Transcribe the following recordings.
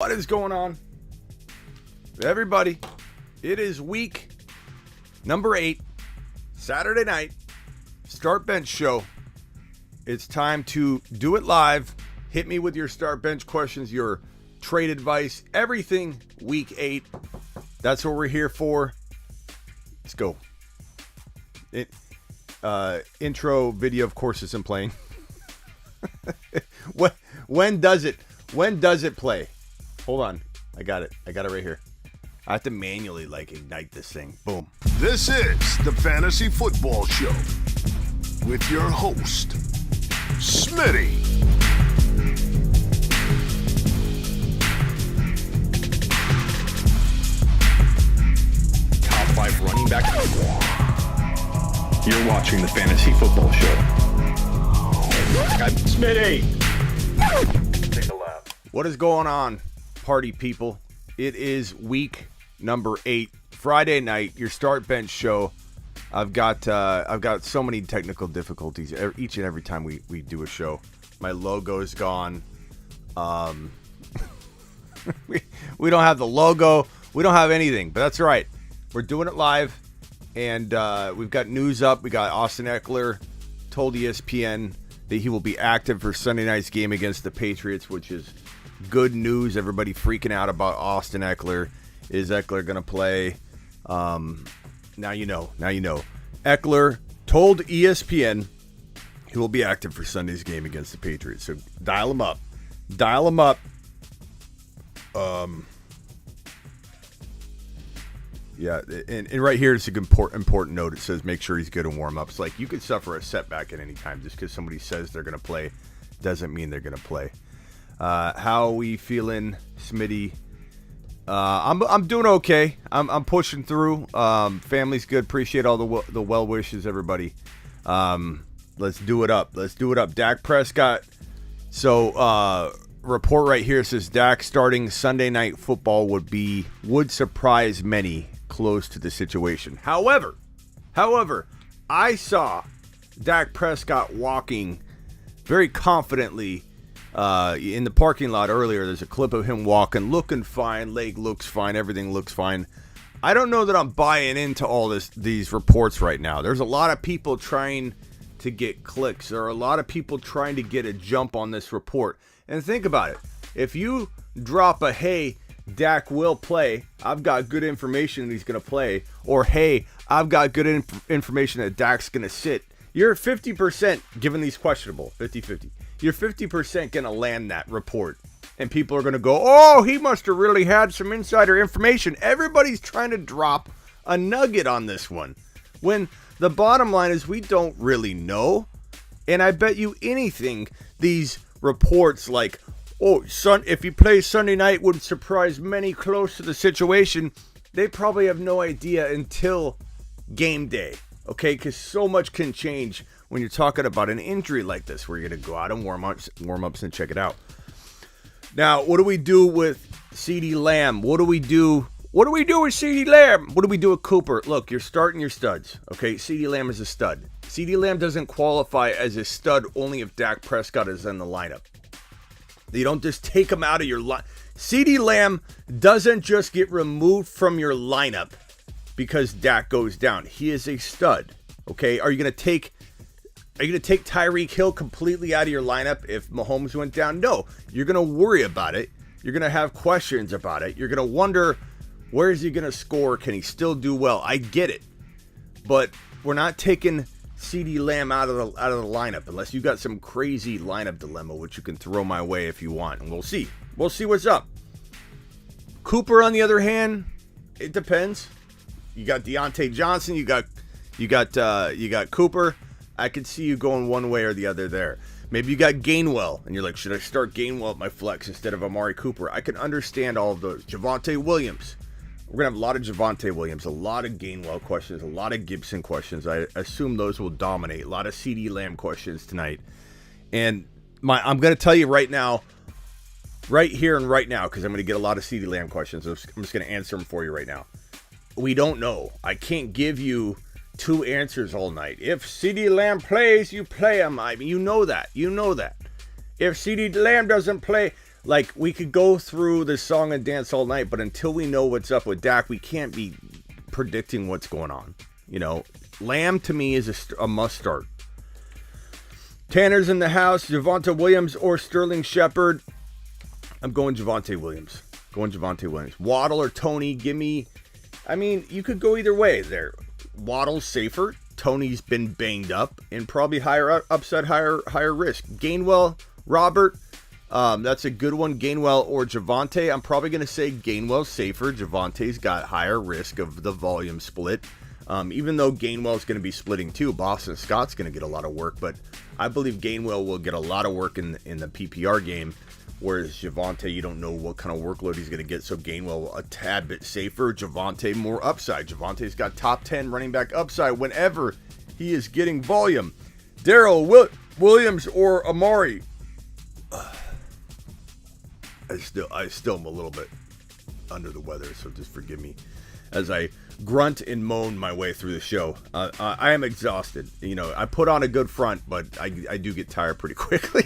What is going on, everybody? It is week number 8, Saturday night, Start Bench show. It's time to do it live. Hit me with your start bench questions, your trade advice, everything week 8. That's what we're here for. Let's go. Intro video, of course, isn't playing. When does it play? Hold on. I got it right here. I have to manually ignite this thing. Boom. This is the Fantasy Football Show with your host, Smitty. Top 5 running back. You're watching the Fantasy Football Show. I'm Smitty. Take a lap. What is going on, party people? It is week number 8, Friday night, your start bench show. I've got so many technical difficulties each and every time we do a show. My logo is gone. We don't have the logo. We don't have anything, but that's all right. We're doing it live, and we've got news up. We got Austin Ekeler told ESPN that he will be active for Sunday night's game against the Patriots, which is good news. Everybody freaking out about Austin Ekeler. Is Ekeler going to play? Now you know. Ekeler told ESPN he will be active for Sunday's game against the Patriots. So dial him up. Yeah, and right here it's an important note. It says make sure he's good in warm-ups. Like, you could suffer a setback at any time. Just because somebody says they're going to play doesn't mean they're going to play. How are we feeling, Smitty? I'm doing okay. I'm pushing through. Family's good. Appreciate all the well wishes, everybody. Let's do it up. Dak Prescott. So report right here says Dak starting Sunday Night Football would surprise many close to the situation. However, I saw Dak Prescott walking very confidently in the parking lot earlier. There's a clip of him walking, looking fine, leg looks fine, everything looks fine. I don't know that I'm buying into all these reports right now. There's a lot of people trying to get clicks. There are a lot of people trying to get a jump on this report. And think about it. If you drop a, hey, Dak will play, I've got good information that he's going to play, or hey, I've got good information that Dak's going to sit, you're 50%, given these questionable, 50-50. You're 50% going to land that report. And people are going to go, oh, he must have really had some insider information. Everybody's trying to drop a nugget on this one, when the bottom line is we don't really know. And I bet you anything, these reports like, oh, if he plays Sunday night would surprise many close to the situation, they probably have no idea until game day. Okay, because so much can change when you're talking about an injury like this, where you're going to go out and warm-ups and check it out. Now, what do we do with CeeDee Lamb? What do we do with CeeDee Lamb? What do we do with Cooper? Look, you're starting your studs. Okay, CeeDee Lamb is a stud. CeeDee Lamb doesn't qualify as a stud only if Dak Prescott is in the lineup. You don't just take him out of your line. CeeDee Lamb doesn't just get removed from your lineup because Dak goes down. He is a stud. Okay, are you going to take Tyreek Hill completely out of your lineup if Mahomes went down? No. You're going to worry about it. You're going to have questions about it. You're going to wonder, where is he going to score? Can he still do well? I get it. But we're not taking CeeDee Lamb out of the lineup unless you got some crazy lineup dilemma, which you can throw my way if you want, and we'll see. We'll see what's up. Cooper, on the other hand, it depends. You got Deontay Johnson. You got Cooper. I could see you going one way or the other there. Maybe you got Gainwell, and you're like, should I start Gainwell at my flex instead of Amari Cooper? I can understand all of those. Javante Williams. We're going to have a lot of Javante Williams, a lot of Gainwell questions, a lot of Gibson questions. I assume those will dominate. A lot of CeeDee Lamb questions tonight. And I'm going to tell you right now, right here and right now, because I'm going to get a lot of CeeDee Lamb questions. I'm just going to answer them for you right now. We don't know. I can't give you two answers all night. If CeeDee Lamb plays, you play him. I mean, you know that. If CeeDee Lamb doesn't play, like, we could go through this song and dance all night, but until we know what's up with Dak, we can't be predicting what's going on. You know, Lamb to me is a must start. Tanner's in the house. Javante Williams or Sterling Shepard. I'm going Javante Williams. Waddle or Tony. I mean, you could go either way there. Waddle's safer. Tony's been banged up and probably higher upside, higher risk. Gainwell, Robert. That's a good one. Gainwell or Javante. I'm probably going to say Gainwell's safer. Javante's got higher risk of the volume split. Even though Gainwell's going to be splitting too, Boston Scott's going to get a lot of work, but I believe Gainwell will get a lot of work in the PPR game, whereas Javante, you don't know what kind of workload he's going to get, so Gainwell a tad bit safer. Javante more upside. Javante's got top 10 running back upside whenever he is getting volume. Daryl Williams or Amari. I still am a little bit under the weather, so just forgive me as I grunt and moan my way through the show. I am exhausted. You know, I put on a good front, but I do get tired pretty quickly.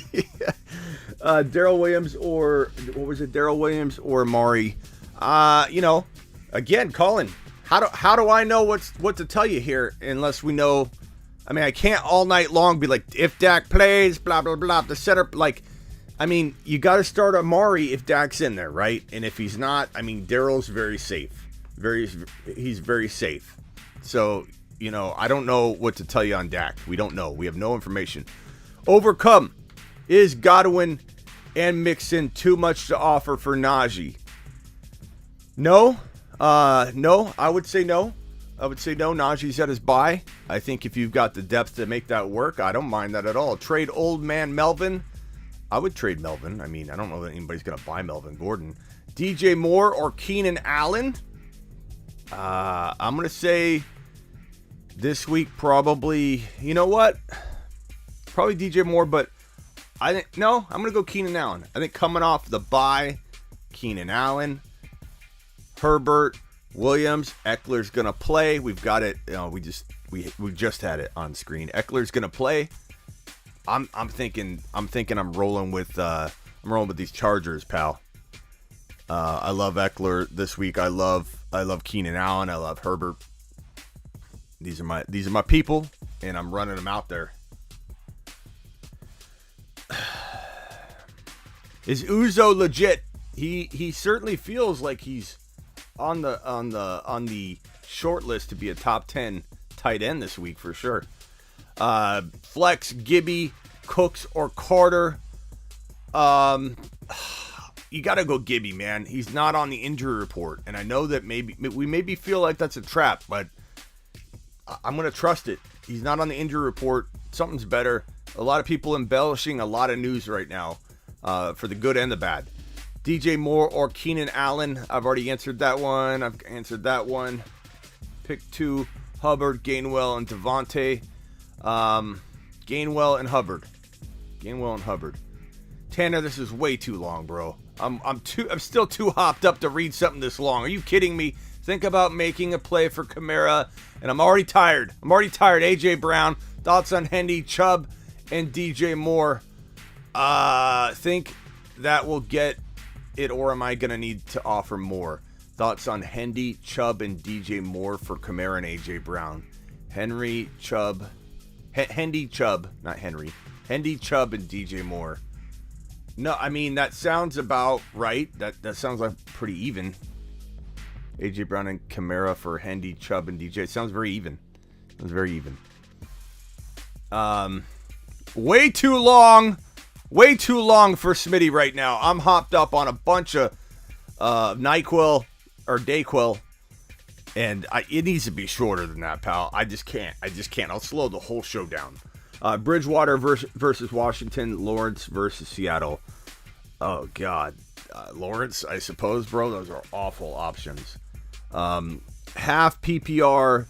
Daryl Williams or Daryl Williams or Amari. You know, again, Colin, how do I know what to tell you here unless we know? I mean, I can't all night long be like, if Dak plays, blah blah blah. The setup, like, I mean, you got to start Amari if Dak's in there, right? And if he's not, I mean, Daryl's very safe. He's very safe. So, you know, I don't know what to tell you on Dak. We don't know. We have no information. Overcome. Is Godwin and Mixon too much to offer for Najee? No. No. I would say no. Najee's at his bye. I think if you've got the depth to make that work, I don't mind that at all. Trade old man Melvin. I would trade Melvin. I mean, I don't know that anybody's going to buy Melvin Gordon. DJ Moore or Keenan Allen? I'm going to say this week probably, you know what? Probably DJ Moore, but I'm going to go Keenan Allen. I think coming off the bye, Keenan Allen, Herbert, Williams, Eckler's going to play. We've got it. You know, we just had it on screen. Eckler's going to play. I'm thinking I'm rolling with these Chargers, pal. I love Eckler this week. I love Keenan Allen. I love Herbert. These are my people, and I'm running them out there. Is Uzo legit? He certainly feels like he's on the short list to be a top 10 tight end this week for sure. Flex, Gibby, Cooks, or Carter. You got to go Gibby, man. He's not on the injury report. And I know that we maybe feel like that's a trap, but I'm going to trust it. He's not on the injury report. Something's better. A lot of people embellishing a lot of news right now for the good and the bad. DJ Moore or Keenan Allen. I've already answered that one. Pick 2, Hubbard, Gainwell, and Devontae. Gainwell and Hubbard. Tanner, this is way too long, bro. I'm still too hopped up to read something this long. Are you kidding me? Think about making a play for Kamara, and I'm already tired. AJ Brown. Thoughts on Hendy, Chubb, and DJ Moore. Think that will get it, or am I gonna need to offer more? Thoughts on Hendy, Chubb, and DJ Moore for Kamara and AJ Brown. Hendy, Chubb, not Henry. Hendy, Chubb, and DJ Moore. No, I mean, that sounds about right. That sounds like pretty even. AJ Brown and Kamara for Hendy, Chubb, and DJ. It sounds very even. Way too long for Smitty right now. I'm hopped up on a bunch of NyQuil or DayQuil, and it needs to be shorter than that, pal. I just can't. I'll slow the whole show down. Bridgewater versus Washington. Lawrence versus Seattle. Oh, God. Lawrence, I suppose, bro. Those are awful options. Half PPR,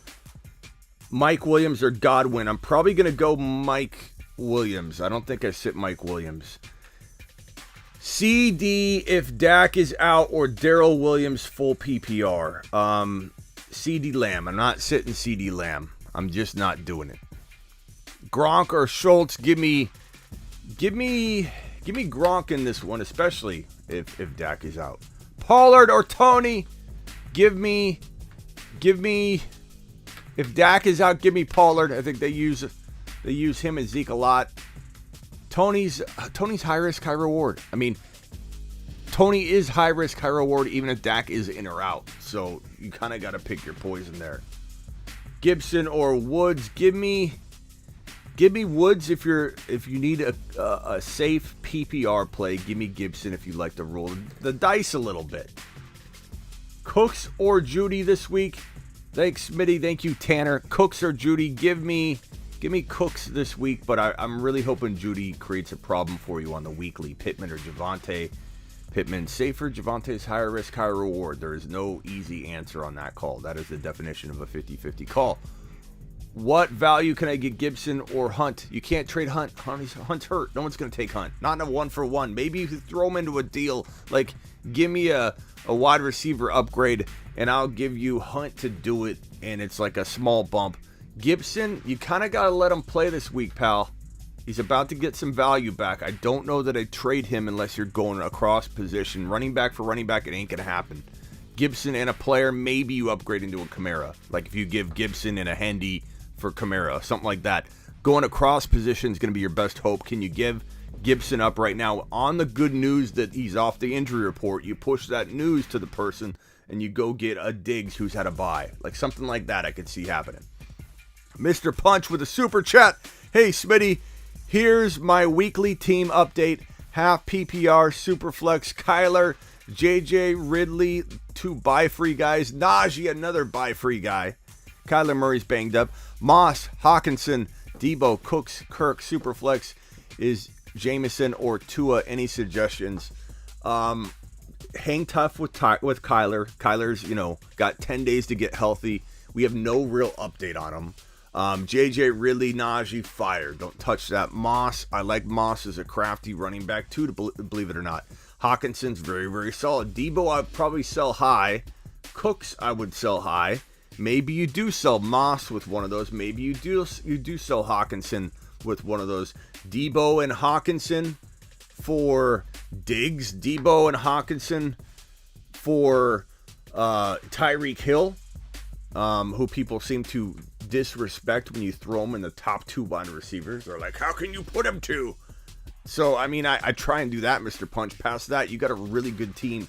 Mike Williams or Godwin. I'm probably going to go Mike Williams. I don't think I sit Mike Williams. CD if Dak is out, or Daryl Williams full PPR. CD Lamb. I'm not sitting CD Lamb. I'm just not doing it. Gronk or Schultz. Give me Give me Gronk in this one, especially if Dak is out. Pollard or Tony. Give me. If Dak is out, give me Pollard. I think they use him and Zeke a lot. Tony's high risk, high reward. I mean, Tony is high risk, high reward, even if Dak is in or out. So you kind of got to pick your poison there. Gibson or Woods. Give me Woods if you need a safe PPR play. Give me Gibson if you like to roll the dice a little bit. Cooks or Judy this week. Thanks, Smitty. Thank you, Tanner. Cooks or Judy. Give me Cooks this week, but I'm really hoping Judy creates a problem for you on the weekly. Pittman or Javante. Pittman safer. Javante's higher risk, higher reward. There is no easy answer on that call. That is the definition of a 50-50 call. What value can I get Gibson or Hunt? You can't trade Hunt. Hunt's hurt. No one's going to take Hunt. Not in a 1-for-1. Maybe you could throw him into a deal. Like, give me a wide receiver upgrade, and I'll give you Hunt to do it, and it's like a small bump. Gibson, you kind of got to let him play this week, pal. He's about to get some value back. I don't know that I trade him unless you're going across position. Running back for running back, it ain't going to happen. Gibson and a player, maybe you upgrade into a Kamara. Like if you give Gibson and a Hendy for Kamara, something like that. Going across position is going to be your best hope. Can you give Gibson up right now? On the good news that he's off the injury report, you push that news to the person and you go get a Diggs who's had a bye. Like something like that I could see happening. Mr. Punch with a super chat. Hey, Smitty, here's my weekly team update. Half PPR, Superflex, Kyler, JJ, Ridley, 2 buy-free guys. Najee, another buy-free guy. Kyler Murray's banged up. Moss, Hawkinson, Debo, Cooks, Kirk, Superflex is Jameson or Tua. Any suggestions? Hang tough with Kyler. Kyler's, got 10 days to get healthy. We have no real update on him. JJ, Ridley, Najee, fire. Don't touch that. Moss, I like Moss as a crafty running back too, to believe it or not. Hawkinson's very, very solid. Debo, I'd probably sell high. Cooks, I would sell high. Maybe you do sell Moss with one of those. Maybe you do sell Hawkinson with one of those. Debo and Hawkinson for Diggs. Debo and Hawkinson for Tyreek Hill, who people seem to disrespect when you throw him in the top 2 wide receivers. They're like, how can you put him 2? So, I mean, I try and do that, Mr. Punch. Past that, you got a really good team.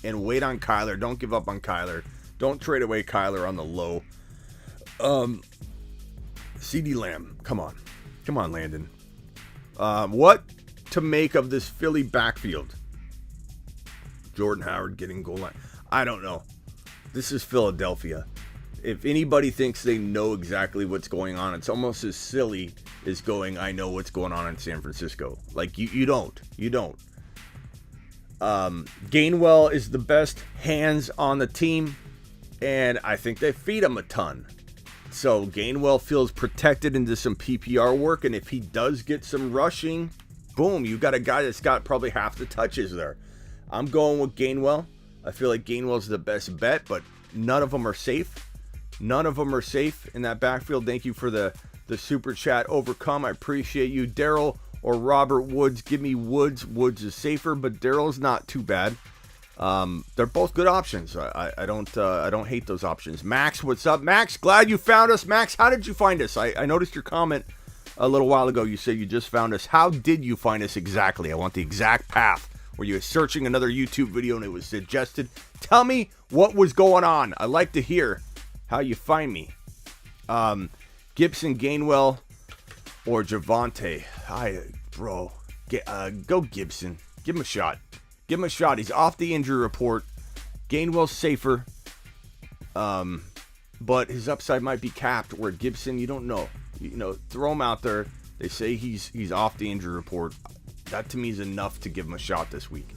And wait on Kyler. Don't give up on Kyler. Don't trade away Kyler on the low. CeeDee Lamb. Come on. Come on, Landon. What to make of this Philly backfield? Jordan Howard getting goal line. I don't know. This is Philadelphia. If anybody thinks they know exactly what's going on, it's almost as silly as going, I know what's going on in San Francisco. Like, you don't. You don't. Gainwell is the best hands on the team, and I think they feed him a ton. So Gainwell feels protected into some PPR work, and if he does get some rushing, boom, you got a guy that's got probably half the touches there. I'm going with Gainwell. I feel like Gainwell's the best bet, but none of them are safe. None of them are safe in that backfield. Thank you for the super chat. Overcome. I appreciate you. Daryl or Robert Woods. Give me Woods. Woods is safer, but Daryl's not too bad. They're both good options. I don't hate those options. Max, what's up? Max, glad you found us. Max, how did you find us? I noticed your comment a little while ago. You said you just found us. How did you find us exactly? I want the exact path. Were you searching another YouTube video and it was suggested? Tell me what was going on. I like to hear how you find me. Gibson, Gainwell, or Javante. Go Gibson. Give him a shot. Give him a shot. He's off the injury report. Gainwell's safer. But his upside might be capped, where Gibson, you don't know. Throw him out there. They say he's off the injury report. That to me is enough to give him a shot this week.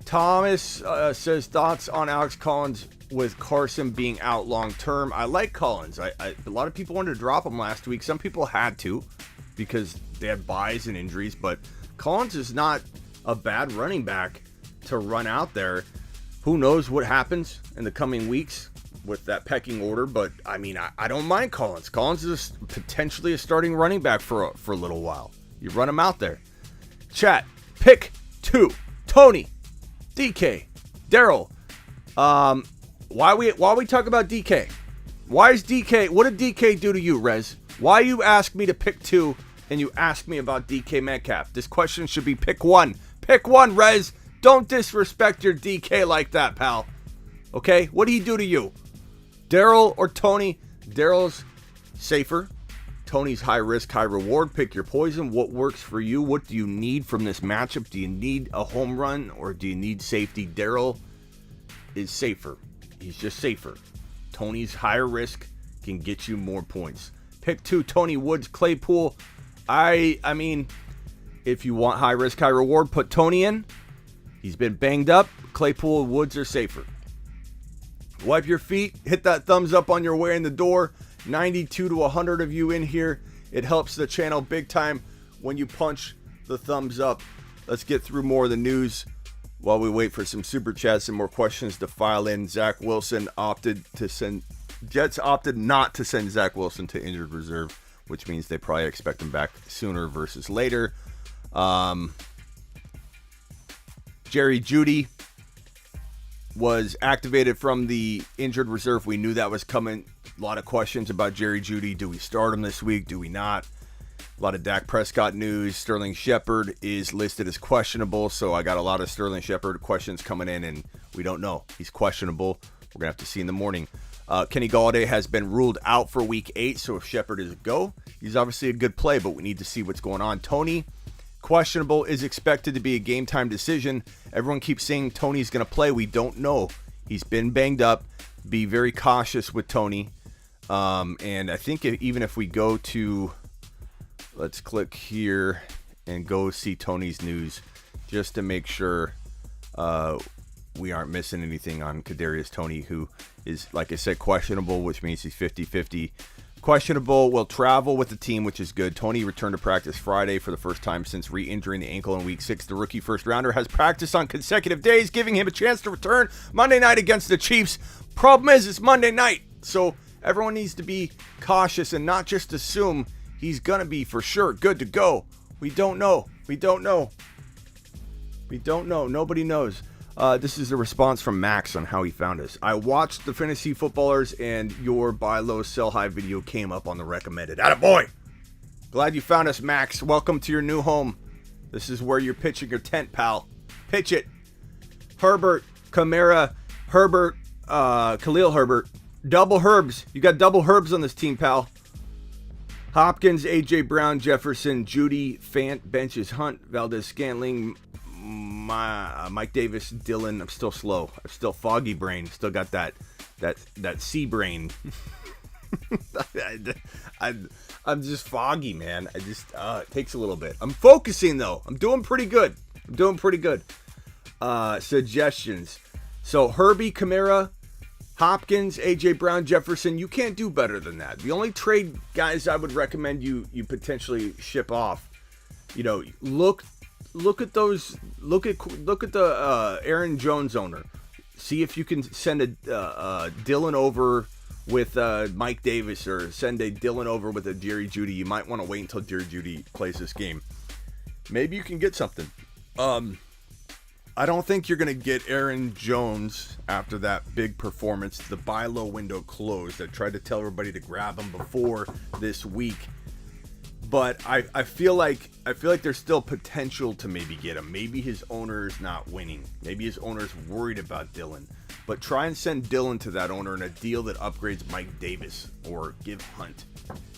Thomas says thoughts on Alex Collins with Carson being out long term. I like Collins. A lot of people wanted to drop him last week. Some people had to because they had buys and injuries, but Collins is not a bad running back to run out there. Who knows what happens in the coming weeks with that pecking order, but I mean, I don't mind Collins. Collins is potentially a starting running back for a little while. You run him out there. Chat, Pick 2. Tony, DK, Daryl. Why we talk about DK? Why is DK? What did DK do to you, Rez? Why you ask me to pick 2 and you ask me about DK Metcalf? This question should be pick 1. Pick 1, Rez. Don't disrespect your DK like that, pal. Okay? What did he do to you? Daryl or Tony? Daryl's safer. Tony's high risk, high reward. Pick your poison. What works for you? What do you need from this matchup? Do you need a home run or do you need safety? Daryl is safer. He's just safer. Tony's higher risk can get you more points. Pick 2, Tony Woods, Claypool. I mean, if you want high risk, high reward, put Tony in. He's been banged up. Claypool and Woods are safer. Wipe your feet. Hit that thumbs up on your way in the door. 92 to 100 of you in here. It helps the channel big time when you punch the thumbs up. Let's get through more of the news while we wait for some super chats and more questions to file in. Zach Wilson Jets opted not to send Zach Wilson to injured reserve, which means they probably expect him back sooner versus later. Jerry Jeudy was activated from the injured reserve. We knew that was coming. A lot of questions about Jerry Jeudy. Do we start him this week? Do we not? A lot of Dak Prescott news. Sterling Shepard is listed as questionable, so I got a lot of Sterling Shepard questions coming in, and we don't know. He's questionable. We're going to have to see in the morning. Kenny Golladay has been ruled out for Week 8, so if Shepard is a go, he's obviously a good play, but we need to see what's going on. Tony, questionable, is expected to be a game-time decision. Everyone keeps saying Tony's going to play. We don't know. He's been banged up. Be very cautious with Tony. And I think even if we go to, let's click here and go see Tony's news just to make sure we aren't missing anything on Kadarius Toney, who is, like I said, questionable, which means he's 50-50. Questionable, will travel with the team, which is good. Toney returned to practice Friday for the first time since re-injuring the ankle in Week 6. The rookie first-rounder has practiced on consecutive days, giving him a chance to return Monday night against the Chiefs. Problem is, it's Monday night, so everyone needs to be cautious and not just assume he's going to be for sure good to go. We don't know. Nobody knows. This is a response from Max on how he found us. I watched the Fantasy Footballers and your buy low, sell high video came up on the recommended. Attaboy! Glad you found us, Max. Welcome to your new home. This is where you're pitching your tent, pal. Pitch it. Herbert, Kamara, Herbert, Khalil Herbert. Double Herbs. You got double Herbs on this team, pal. Hopkins, A.J. Brown, Jefferson, Jeudy, Fant, benches, Hunt, Valdez-Scantling, Mike Davis, Dillon. I'm still slow. I'm still foggy brain. Still got that sea brain. I'm just foggy, man. It takes a little bit. I'm focusing though. I'm doing pretty good. Suggestions. So Herbie, Kamara, Hopkins, A.J. Brown, Jefferson. You can't do better than that. The only trade guys I would recommend you potentially ship off. You know, look at those. Look at the Aaron Jones owner. See if you can send a Dillon over with Mike Davis, or send a Dillon over with a Jerry Jeudy. You might want to wait until Jerry Jeudy plays this game. Maybe you can get something. I don't think you're going to get Aaron Jones after that big performance. The buy low window closed. I tried to tell everybody to grab him before this week. But I feel like there's still potential to maybe get him. Maybe his owner is not winning. Maybe his owner's worried about Dillon. But try and send Dillon to that owner in a deal that upgrades Mike Davis, or give Hunt.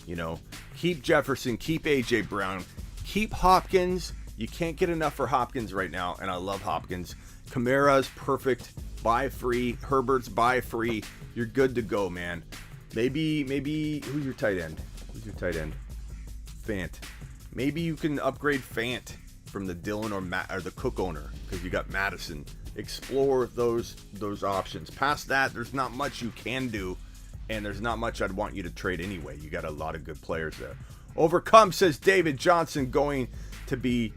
You know, keep Jefferson, keep A.J. Brown, keep Hopkins. You can't get enough for Hopkins right now, and I love Hopkins. Kamara's perfect. Buy free. Herbert's buy free. You're good to go, man. Maybe who's your tight end? Fant. Maybe you can upgrade Fant from the Dillon or the Cook owner, because you got Madison. Explore those options. Past that, there's not much you can do, and there's not much I'd want you to trade anyway. You got a lot of good players there. Overcome, says David Johnson, going to be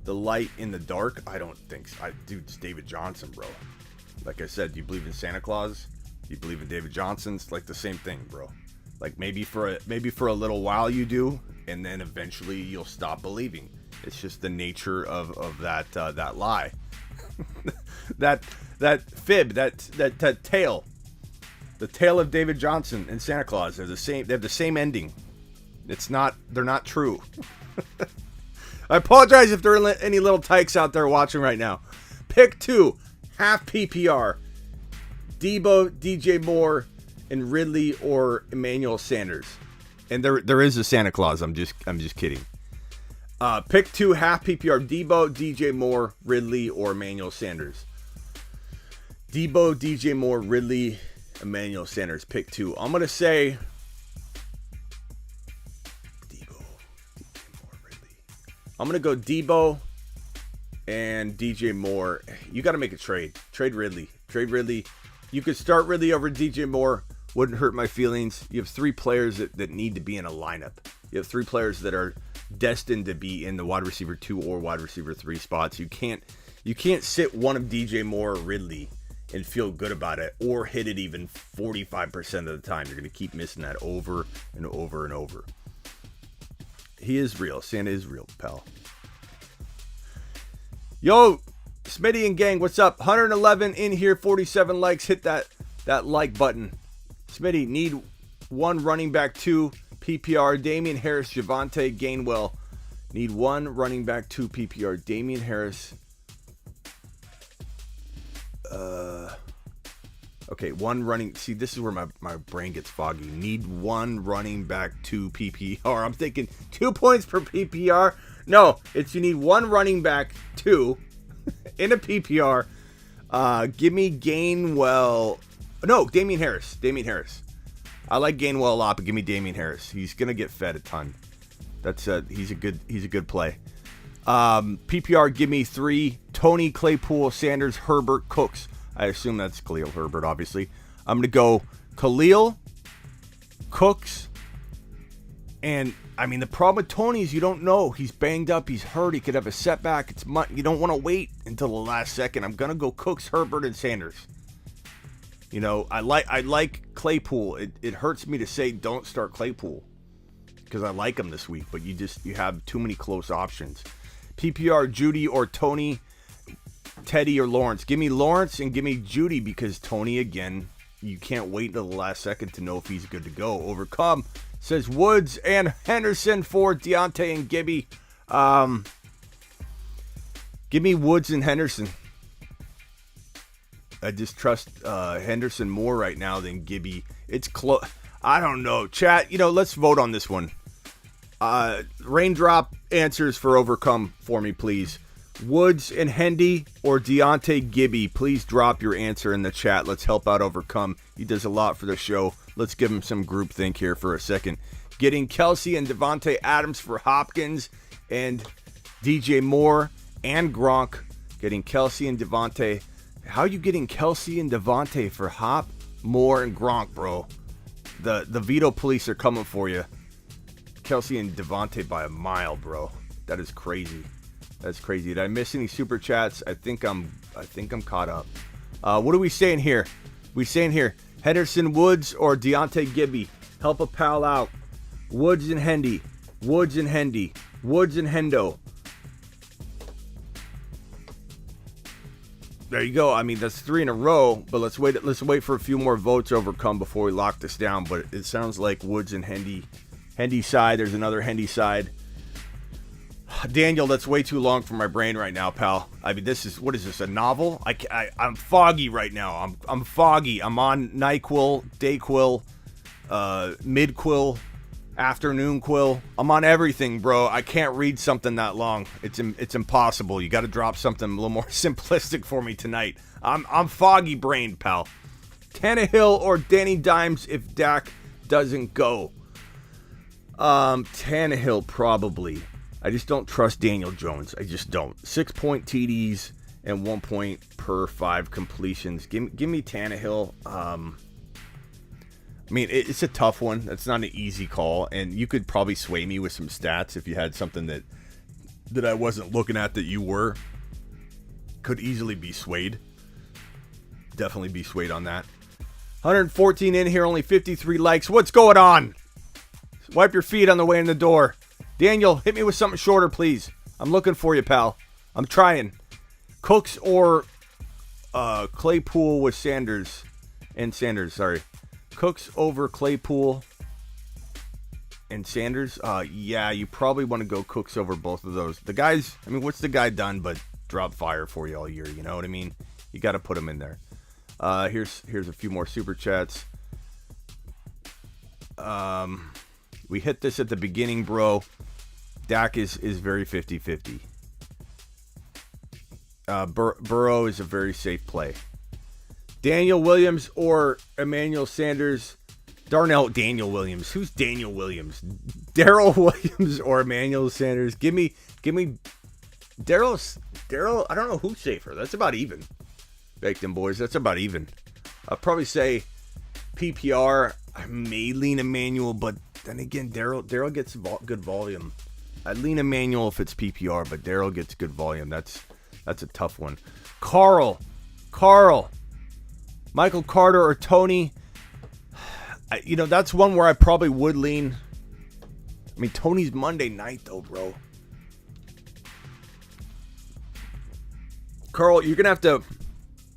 the light in the dark. I don't think so. Dude, it's David Johnson, bro. Like I said, do you believe in Santa Claus? Do you believe in David Johnson? It's like the same thing, bro. Like maybe for a little while you do, and then eventually you'll stop believing. It's just the nature of that lie. that fib, that tale. The tale of David Johnson and Santa Claus. They're the same. They have the same ending. They're not true. I apologize if there are any little tykes out there watching right now. Pick 2, half PPR. Debo, DJ Moore, and Ridley or Emmanuel Sanders. And there is a Santa Claus. I'm just kidding. Pick 2, half PPR. Debo, DJ Moore, Ridley, or Emmanuel Sanders. Debo, DJ Moore, Ridley, Emmanuel Sanders. Pick 2. I'm gonna say Debo, DJ Moore, Ridley. I'm gonna go Debo and DJ Moore. You got to make a trade. Trade Ridley. You could start Ridley over DJ Moore. Wouldn't hurt my feelings. You have 3 players that need to be in a lineup. You have 3 players that are destined to be in the wide receiver 2 or wide receiver 3 spots. You can't sit one of DJ Moore or Ridley and feel good about it, or hit it even 45% of the time. You're going to keep missing that over and over and over. He is real. Santa is real, pal. Yo, Smitty and gang, what's up? 111 in here, 47 likes. Hit that like button. Smitty, need 1 running back 2 PPR. Damian Harris, Javante, Gainwell. Need 1 running back 2 PPR. Damian Harris. Okay, 1 running. See, this is where my brain gets foggy. Need 1 running back 2 PPR. I'm thinking 2 points per PPR. No, you need 1 running back 2 in a PPR. Give me Gainwell. No, Damian Harris. I like Gainwell a lot, but give me Damian Harris. He's gonna get fed a ton. He's a good play. PPR, give me 3. Tony, Claypool, Sanders, Herbert, Cooks. I assume that's Khalil Herbert, obviously. I'm going to go Khalil, Cooks, and, I mean, the problem with Tony is you don't know. He's banged up. He's hurt. He could have a setback. You don't want to wait until the last second. I'm going to go Cooks, Herbert, and Sanders. You know, I like Claypool. It hurts me to say don't start Claypool because I like him this week, but you have too many close options. PPR, Judy or Tony, Teddy or Lawrence. Give me Lawrence and give me Judy because Tony, again, you can't wait until the last second to know if he's good to go. Overcome says Woods and Henderson for Deontay and Gibby. Give me Woods and Henderson. I just trust Henderson more right now than Gibby. It's close. I don't know. Chat, let's vote on this one. Raindrop answers for Overcome for me, please. Woods and Hendy or Deontay Gibby, please drop your answer in the chat. Let's help out Overcome. He does a lot for the show. Let's give him some groupthink here for a second. Getting Kelsey and Devontae Adams for Hopkins and DJ Moore and Gronk. Getting Kelsey and Devontae. How are you getting Kelsey and Devontae for Hop, Moore, and Gronk, bro? The veto police are coming for you. Kelsey and Devontae by a mile, bro. That is crazy. That's crazy. Did I miss any super chats? I think I'm caught up. What are we saying here? Henderson, Woods, or Deontay Gibby? Help a pal out. Woods and Hendy. Woods and Hendo. There you go. I mean, that's 3 in a row, but let's wait for a few more votes Overcome before we lock this down. But it sounds like Woods and Hendy side. There's another Hendy side. Daniel, that's way too long for my brain right now, pal. I mean, what is this, a novel? I'm foggy right now. I'm foggy. I'm on NyQuil, DayQuil, MidQuil, Afternoon Quill. I'm on everything, bro. I can't read something that long. It's impossible. You got to drop something a little more simplistic for me tonight. I'm foggy brained, pal. Tannehill or Danny Dimes if Dak doesn't go. Tannehill probably. I just don't trust Daniel Jones. I just don't. 6-point TDs and 1 point per 5 completions. Give me Tannehill. I mean, it's a tough one. It's not an easy call, and you could probably sway me with some stats if you had something that I wasn't looking at that you were. Could easily be swayed. Definitely be swayed on that. 114 in here, only 53 likes. What's going on? Wipe your feet on the way in the door. Daniel, hit me with something shorter, please. I'm looking for you, pal. I'm trying. Cooks or Claypool with Sanders. And Sanders, sorry. Cooks over Claypool and Sanders. Yeah, you probably want to go Cooks over both of those. The guys, I mean, what's the guy done but drop fire for you all year? You know what I mean? You got to put him in there. Here's a few more super chats. We hit this at the beginning, bro. Dak is very 50-50. Burrow is a very safe play. Daniel Williams or Emmanuel Sanders. Daniel Williams. Who's Daniel Williams? Daryl Williams or Emmanuel Sanders. Give me Daryl. I don't know who's safer. That's about even. Baked in, boys. That's about even. I'll probably say PPR. I may lean Emmanuel, but then again, Daryl gets good volume. I lean Emmanuel if it's PPR, but Daryl gets good volume. That's a tough one. Carl, Michael Carter or Tony. That's one where I probably would lean. I mean, Tony's Monday night though, bro. Carl, you're gonna have to.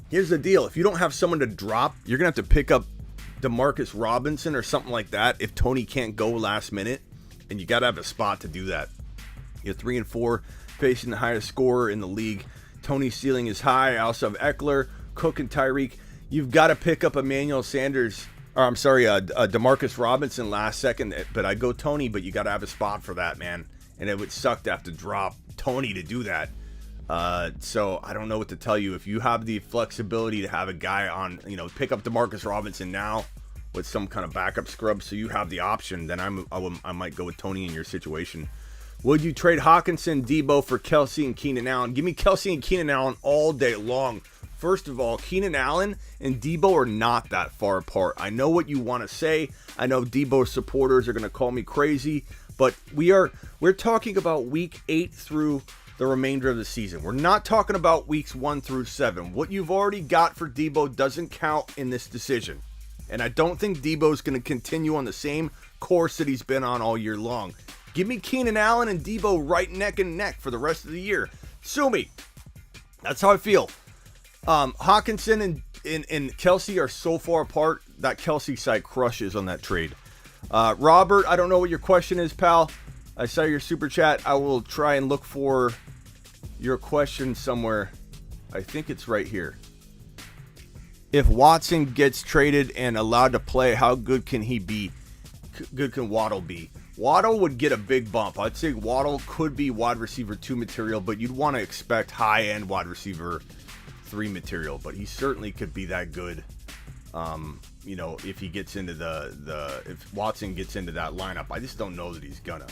Here's the deal: if you don't have someone to drop, you're gonna have to pick up Demarcus Robinson or something like that. If Tony can't go last minute, and you gotta have a spot to do that. You're 3-4, facing the highest scorer in the league. Tony's ceiling is high. I also have Eckler, Cook, and Tyreek. You've got to pick up Emmanuel Sanders. Or I'm sorry, Demarcus Robinson last second. But I go Tony, but you got to have a spot for that, man. And it would suck to have to drop Tony to do that. So I don't know what to tell you. If you have the flexibility to have a guy on, pick up Demarcus Robinson now with some kind of backup scrub, so you have the option, then I might go with Tony in your situation. Would you trade Hawkinson, Debo for Kelsey and Keenan Allen? Give me Kelsey and Keenan Allen all day long. First of all, Keenan Allen and Debo are not that far apart. I know what you want to say. I know Debo supporters are going to call me crazy, but we're talking about week 8 through the remainder of the season. We're not talking about weeks 1 through 7. What you've already got for Debo doesn't count in this decision. And I don't think Debo's going to continue on the same course that he's been on all year long. Give me Keenan Allen and Debo right neck and neck for the rest of the year. Sue me. That's how I feel. Hawkinson and Kelsey are so far apart. That Kelsey side crushes on that trade. Robert, I don't know what your question is, pal. I saw your super chat. I will try and look for your question somewhere. I think it's right here. If Watson gets traded and allowed to play, how good can he be? Good can Waddle be? Waddle would get a big bump. I'd say Waddle could be wide receiver 2 material, but you'd want to expect high-end wide receiver 3 material. But he certainly could be that good. If he gets into if Watson gets into that lineup. I just don't know that he's gonna.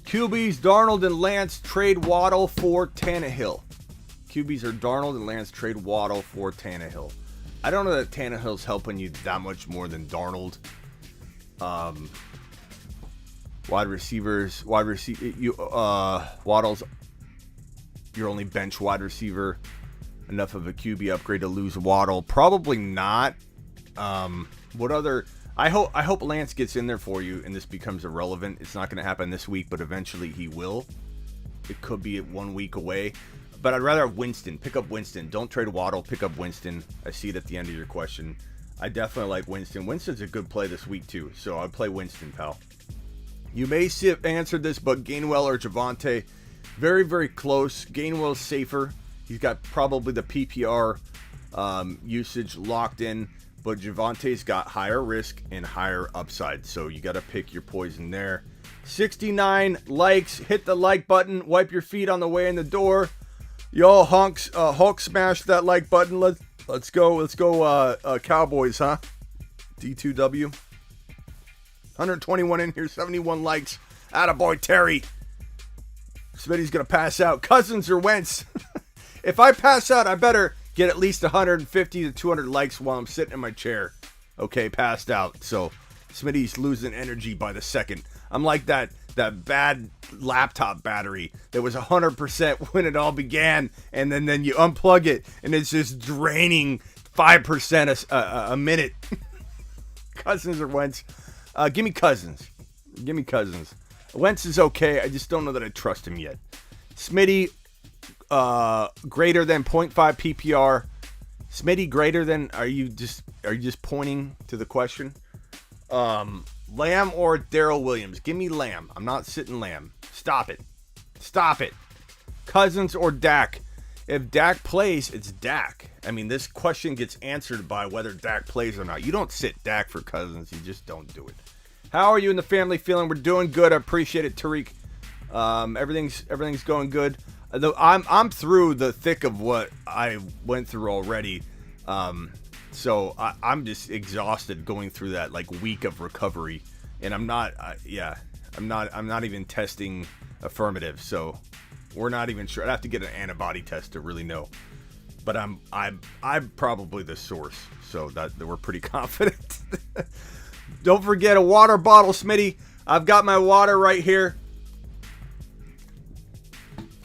QBs, Darnold and Lance trade Waddle for Tannehill. QBs are Darnold and Lance trade Waddle for Tannehill. I don't know that Tannehill's helping you that much more than Darnold. Waddle's your only bench wide receiver. Enough of a QB upgrade to lose Waddle? Probably not. What other? I hope Lance gets in there for you and this becomes irrelevant. It's not going to happen this week, but eventually he will. It could be 1 week away. But I'd rather have Winston. Pick up Winston. Don't trade Waddle. Pick up Winston. I see it at the end of your question. I definitely like Winston. Winston's a good play this week too, so I'd play Winston, pal. You may have answered this, but Gainwell or Javante, very, very close. Gainwell's safer. He's got probably the PPR usage locked in, but Javante's got higher risk and higher upside, so you got to pick your poison there. 69 likes. Hit the like button. Wipe your feet on the way in the door. Yo, hunks, Hulk smash that like button. Let's go, Cowboys, huh? D2W. 121 in here, 71 likes. Attaboy, Terry. Smitty's going to pass out. Cousins or Wentz? If I pass out, I better get at least 150 to 200 likes while I'm sitting in my chair. Okay, passed out. So, Smitty's losing energy by the second. I'm like that bad laptop battery that was 100% when it all began, and then you unplug it and it's just draining 5% a minute. Cousins or Wentz? Give me Cousins. Wentz is okay. I just don't know that I trust him yet. Smitty, greater than 0.5 PPR. Smitty greater than, are you just pointing to the question? Lamb or Daryl Williams? Give me Lamb. I'm not sitting Lamb. Stop it. Cousins or Dak? If Dak plays, it's Dak. I mean, this question gets answered by whether Dak plays or not. You don't sit Dak for Cousins. You just don't do it. How are you and the family feeling? We're doing good. I appreciate it, Tariq. Everything's going good. Though I'm through the thick of what I went through already. So I'm just exhausted going through that like week of recovery, and I'm not even testing affirmative. So we're not even sure. I'd have to get an antibody test to really know. But I'm probably the source, so that we're pretty confident. Don't forget a water bottle, Smitty. I've got my water right here.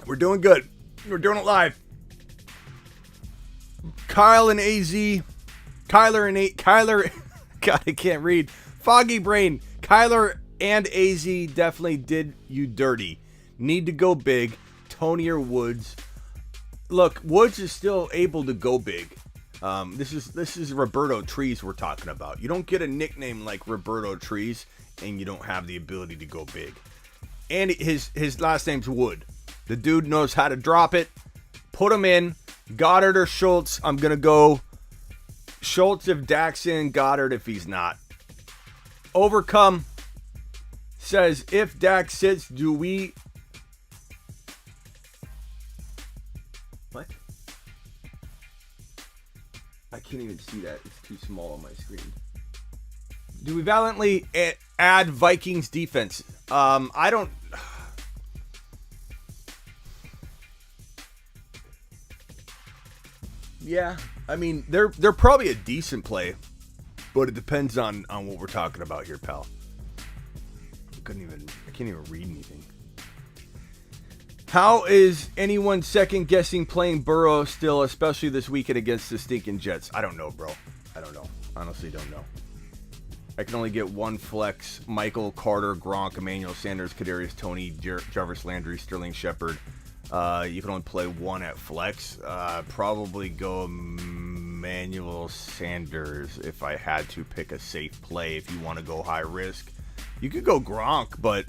We're doing good. We're doing it live. Kyler and Kyler. God, I can't read. Foggy brain. Kyler and AZ definitely did you dirty. Need to go big. Tony or Woods. Look, Woods is still able to go big. This is Roberto Trees we're talking about. You don't get a nickname like Roberto Trees and you don't have the ability to go big. And his last name's Wood. The dude knows how to drop it. Put him in. Goddard or Schultz. I'm going to go Schultz if Dak's in, Goddard if he's not. Overcome says, if Dak sits, do we... What? I can't even see that. It's too small on my screen. Do we valiantly add Vikings defense? I don't... Yeah, I mean, they're probably a decent play, but it depends on what we're talking about here, pal. I can't even read anything. How is anyone second guessing playing Burrow still, especially this weekend against the stinking Jets? I don't know, bro. I don't know. Honestly, don't know. I can only get one flex. Michael, Carter, Gronk, Emmanuel, Sanders, Kadarius, Tony, Jarvis Landry, Sterling Shepard. You can only play one at flex. Probably go Emmanuel Sanders if I had to pick a safe play. If you want to go high risk, you could go Gronk, but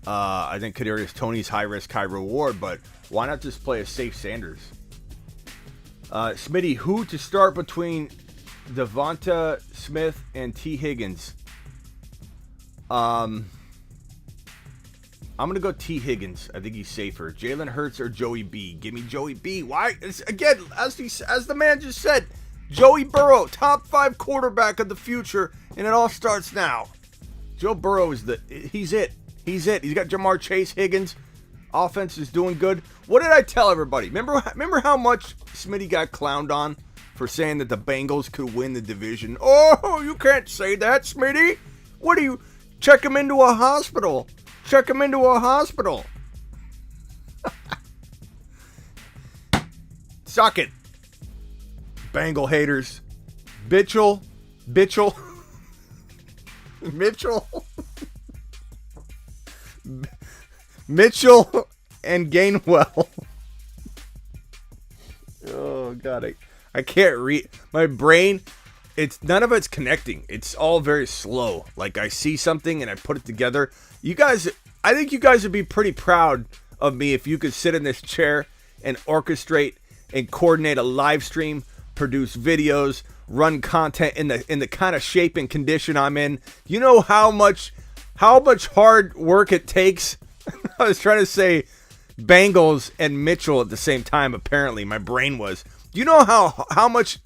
I think Kadarius Tony's high risk, high reward. But why not just play a safe Sanders? Smitty, who to start between Devonta Smith and T. Higgins? I'm going to go T. Higgins. I think he's safer. Jalen Hurts or Joey B. Give me Joey B. Why? Again, as the man just said, Joey Burrow, top 5 quarterback of the future, and it all starts now. Joe Burrow he's it. He's got Jamar Chase, Higgins. Offense is doing good. What did I tell everybody? Remember how much Smitty got clowned on for saying that the Bengals could win the division? Oh, you can't say that, Smitty. What do you... Check him into a hospital. Check him into a hospital. Suck it. Bengal haters. Mitchell. Mitchell and Gainwell. Oh, God. I can't read. My brain... None of it's connecting. It's all very slow. Like I see something and I put it together. I think you guys would be pretty proud of me if you could sit in this chair and orchestrate and coordinate a live stream, produce videos, run content in the kind of shape and condition I'm in. You know how much hard work it takes. I was trying to say Bengals and Mitchell at the same time. Apparently, my brain was. Do you know how much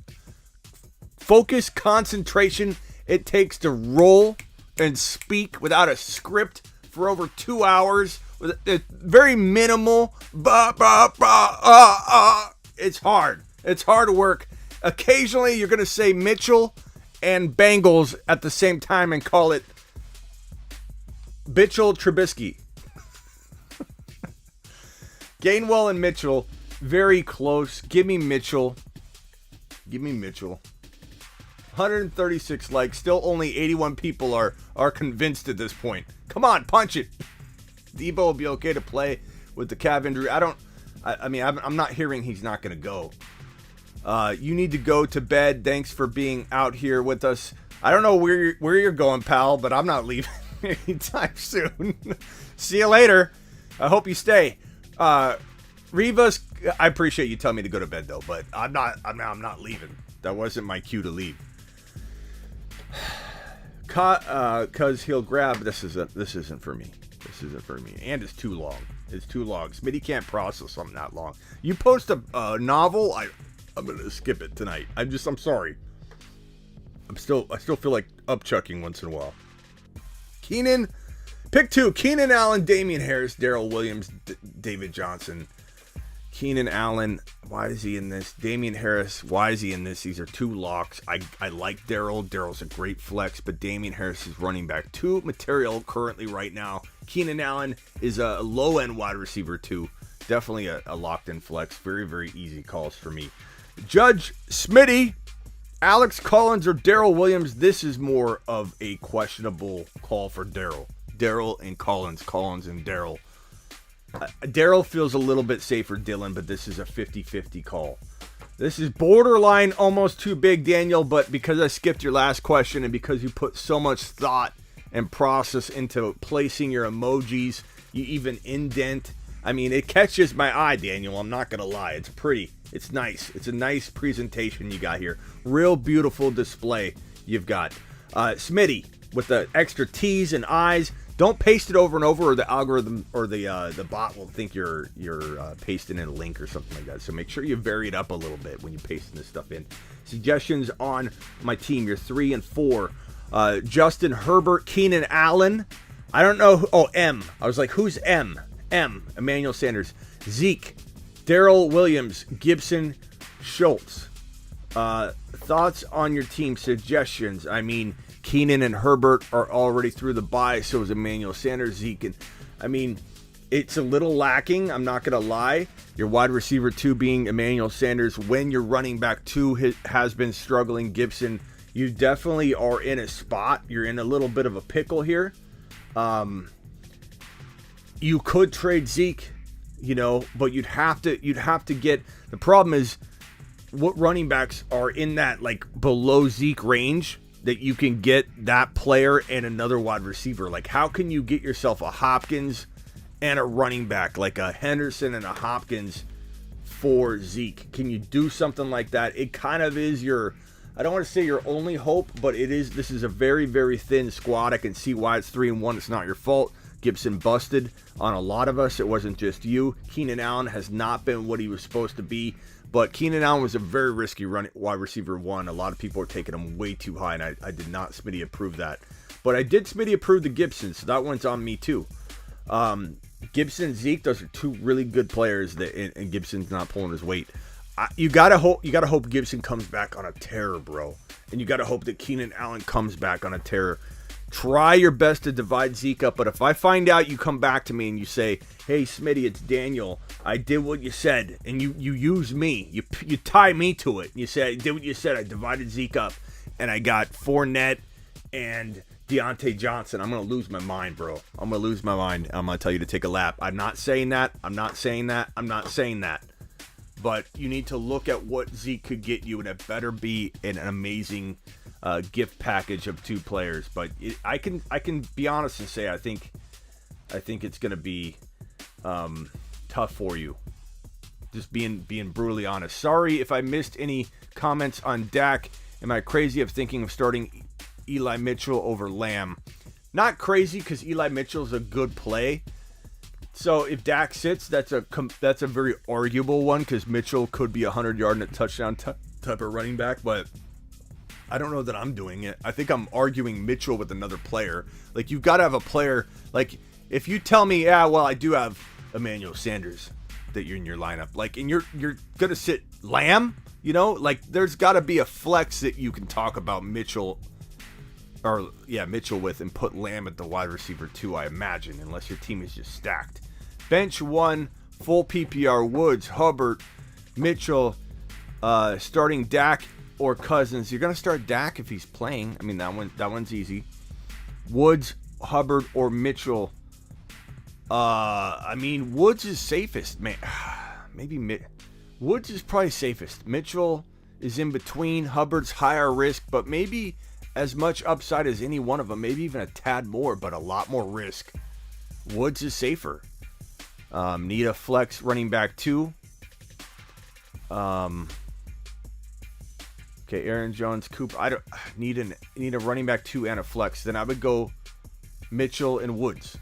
focus, concentration it takes to roll and speak without a script for over 2 hours with very minimal It's hard. It's hard work. Occasionally you're going to say Mitchell and Bengals at the same time and call it Mitchell Trubisky. Gainwell and Mitchell, very close. Give me Mitchell. 136 likes. Still only 81 people are convinced at this point. Come on, punch it. Debo will be okay to play with the calf injury? I'm not hearing he's not going to go. You need to go to bed. Thanks for being out here with us. I don't know where you're going, pal, but I'm not leaving anytime soon. See you later. I hope you stay. Rivas, I appreciate you telling me to go to bed though, but I'm not leaving. That wasn't my cue to leave. Cause he'll grab. This isn't for me. This isn't for me. And it's too long. It's too long. Smitty can't process something that long. You post a novel, I'm gonna skip it tonight. I'm sorry. I still feel like upchucking once in a while. Keenan, pick 2. Keenan Allen, Damian Harris, Daryl Williams, David Johnson. Keenan Allen, why is he in this? Damian Harris, why is he in this? These are 2 locks. I like Daryl. Daryl's a great flex, but Damian Harris is running back 2 material currently right now. Keenan Allen is a low-end wide receiver 2. Definitely a locked-in flex. Very, very easy calls for me. Judge Smitty, Alex Collins or Daryl Williams. This is more of a questionable call for Daryl. Daryl and Collins. Collins and Daryl. Daryl feels a little bit safer, Dylan, but this is a 50-50 call. This is borderline almost too big, Daniel, but because I skipped your last question and because you put so much thought and process into placing your emojis, you even indent. I mean, it catches my eye, Daniel. I'm not going to lie. It's pretty. It's nice. It's a nice presentation you got here. Real beautiful display you've got. Smitty, with the extra T's and I's. Don't paste it over and over, or the algorithm or the bot will think you're pasting in a link or something like that. So make sure you vary it up a little bit when you're pasting this stuff in. Suggestions on my team. You're 3 and 4. Justin Herbert, Keenan Allen. I don't know. M. I was like, who's M? M. Emmanuel Sanders. Zeke. Daryl Williams. Gibson. Schultz. Thoughts on your team. Suggestions. I mean, Keenan and Herbert are already through the bye, so is Emmanuel Sanders, Zeke. And I mean, it's a little lacking, I'm not going to lie. Your wide receiver 2 being Emmanuel Sanders. When your running back 2 has been struggling, Gibson, you definitely are in a spot. You're in a little bit of a pickle here. You could trade Zeke, but you'd have to get. The problem is, what running backs are in that like below Zeke range that you can get that player and another wide receiver? Like, how can you get yourself a Hopkins and a running back, like a Henderson and a Hopkins for Zeke? Can you do something like that? It kind of is your, I don't want to say your only hope, but it is. This is a very, very thin squad. I can see why it's 3-1. It's not your fault. Gibson busted on a lot of us. It wasn't just you. Keenan Allen has not been what he was supposed to be. But Keenan Allen was a very risky wide receiver 1. A lot of people are taking him way too high, and I did not Smitty approve that. But I did Smitty approve the Gibson, so that one's on me too. Gibson, Zeke, those are 2 really good players, and Gibson's not pulling his weight. You gotta hope Gibson comes back on a tear, bro. And you gotta hope that Keenan Allen comes back on a tear. Try your best to divide Zeke up, but if I find out you come back to me and you say, hey, Smitty, it's Daniel, I did what you said, and you use me, you tie me to it, you say, I did what you said, I divided Zeke up, and I got Fournette and Deontay Johnson, I'm going to lose my mind, bro. I'm going to lose my mind. I'm going to tell you to take a lap. I'm not saying that. But you need to look at what Zeke could get you, and it better be an amazing gift package of 2 players. But I can be honest and say I think it's going to be tough for you. Just being brutally honest. Sorry if I missed any comments on Dak. Am I crazy of thinking of starting Eli Mitchell over Lamb? Not crazy, because Eli Mitchell's a good play. So if Dak sits, that's a very arguable one, because Mitchell could be 100-yard and a touchdown type of running back, but I don't know that I'm doing it. I think I'm arguing Mitchell with another player. Like, you've got to have a player. Like, if you tell me, yeah, well, I do have Emmanuel Sanders that you're in your lineup, like, and you're gonna sit Lamb, like, there's got to be a flex that you can talk about Mitchell with and put Lamb at the wide receiver 2, I imagine, unless your team is just stacked. Bench 1, full PPR, Woods, Hubbard, Mitchell, starting Dak or Cousins. You're going to start Dak if he's playing. I mean, that one's easy. Woods, Hubbard, or Mitchell. I mean, Woods is safest, man. Maybe Woods is probably safest. Mitchell is in between. Hubbard's higher risk, but maybe as much upside as any one of them. Maybe even a tad more, but a lot more risk. Woods is safer. Need a flex running back 2. Okay, Aaron Jones, Cooper. I don't need a running back 2 and a flex. Then I would go Mitchell and Woods.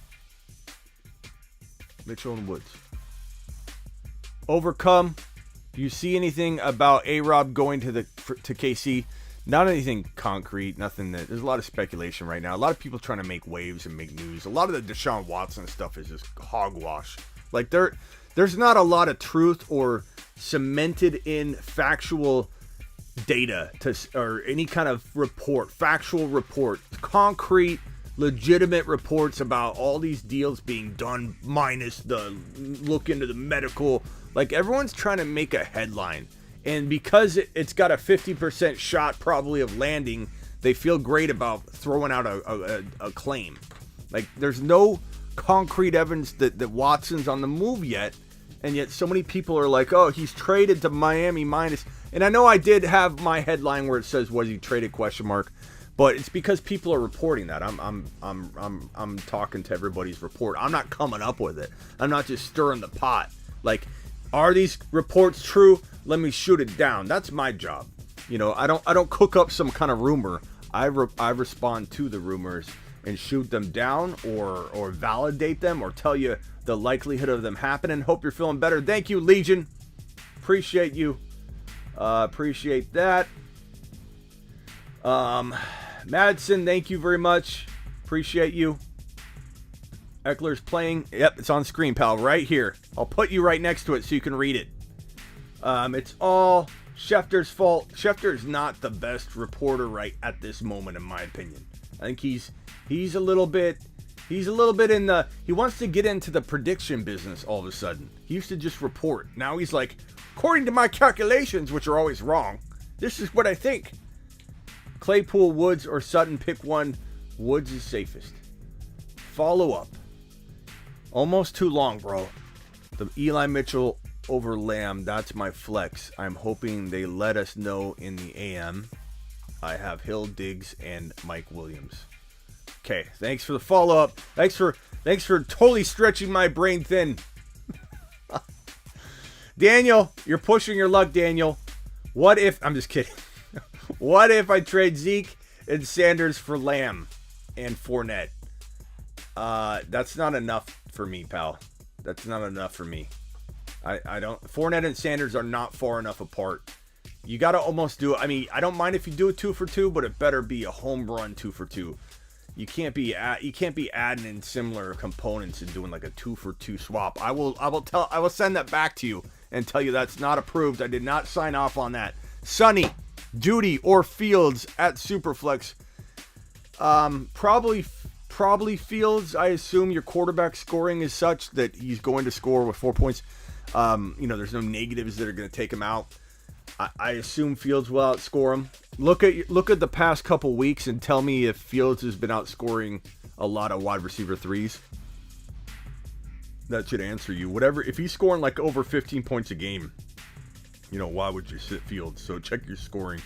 Overcome. Do you see anything about A-Rob going to KC? Not anything concrete. Nothing that. There's a lot of speculation right now. A lot of people trying to make waves and make news. A lot of the Deshaun Watson stuff is just hogwash. Like there's not a lot of truth or cemented in factual data or any kind of report, factual report, concrete, legitimate reports about all these deals being done minus the look into the medical. Like everyone's trying to make a headline, and because it's got a 50% shot probably of landing, they feel great about throwing out a claim. Like there's no concrete evidence that Watson's on the move yet. And yet so many people are like, oh, he's traded to Miami minus. And I know I did have my headline where it says, was he traded ? But it's because people are reporting that. I'm talking to everybody's report. I'm not coming up with it. I'm not just stirring the pot. Like, are these reports true? Let me shoot it down. That's my job. You know, I don't cook up some kind of rumor. I respond to the rumors and shoot them down or validate them or tell you the likelihood of them happening. Hope you're feeling better. Thank you, Legion. Appreciate you. Appreciate that. Madsen, thank you very much. Appreciate you. Eckler's playing. Yep, it's on screen, pal, right here. I'll put you right next to it so you can read it. It's all Schefter's fault. Schefter is not the best reporter right at this moment, in my opinion. I think he's a little bit in the, he wants to get into the prediction business all of a sudden. He used to just report. Now he's like, according to my calculations, which are always wrong, this is what I think. Claypool, Woods, or Sutton, pick one. Woods is safest. Follow up. Almost too long, bro. The Eli Mitchell over Lamb, that's my flex. I'm hoping they let us know in the AM. I have Hill, Diggs, and Mike Williams. Okay, thanks for the follow-up. Thanks for totally stretching my brain thin. Daniel, you're pushing your luck, Daniel. What if... I'm just kidding. What if I trade Zeke and Sanders for Lamb and Fournette? That's not enough for me, pal. That's not enough for me. I don't... Fournette and Sanders are not far enough apart. You got to almost do it. I mean, I don't mind if you do a 2 for 2, but it better be a home run 2 for 2. You can't be adding in similar components and doing like a 2 for 2 swap. I will send that back to you and tell you that's not approved. I did not sign off on that. Sonny, Judy, or Fields at Superflex. Probably Fields. I assume your quarterback scoring is such that he's going to score with 4 points. There's no negatives that are going to take him out. I assume Fields will outscore him. Look at the past couple weeks and tell me if Fields has been outscoring a lot of wide receiver 3s. That should answer you. Whatever, if he's scoring like over 15 points a game, why would you sit Fields? So check your scoring.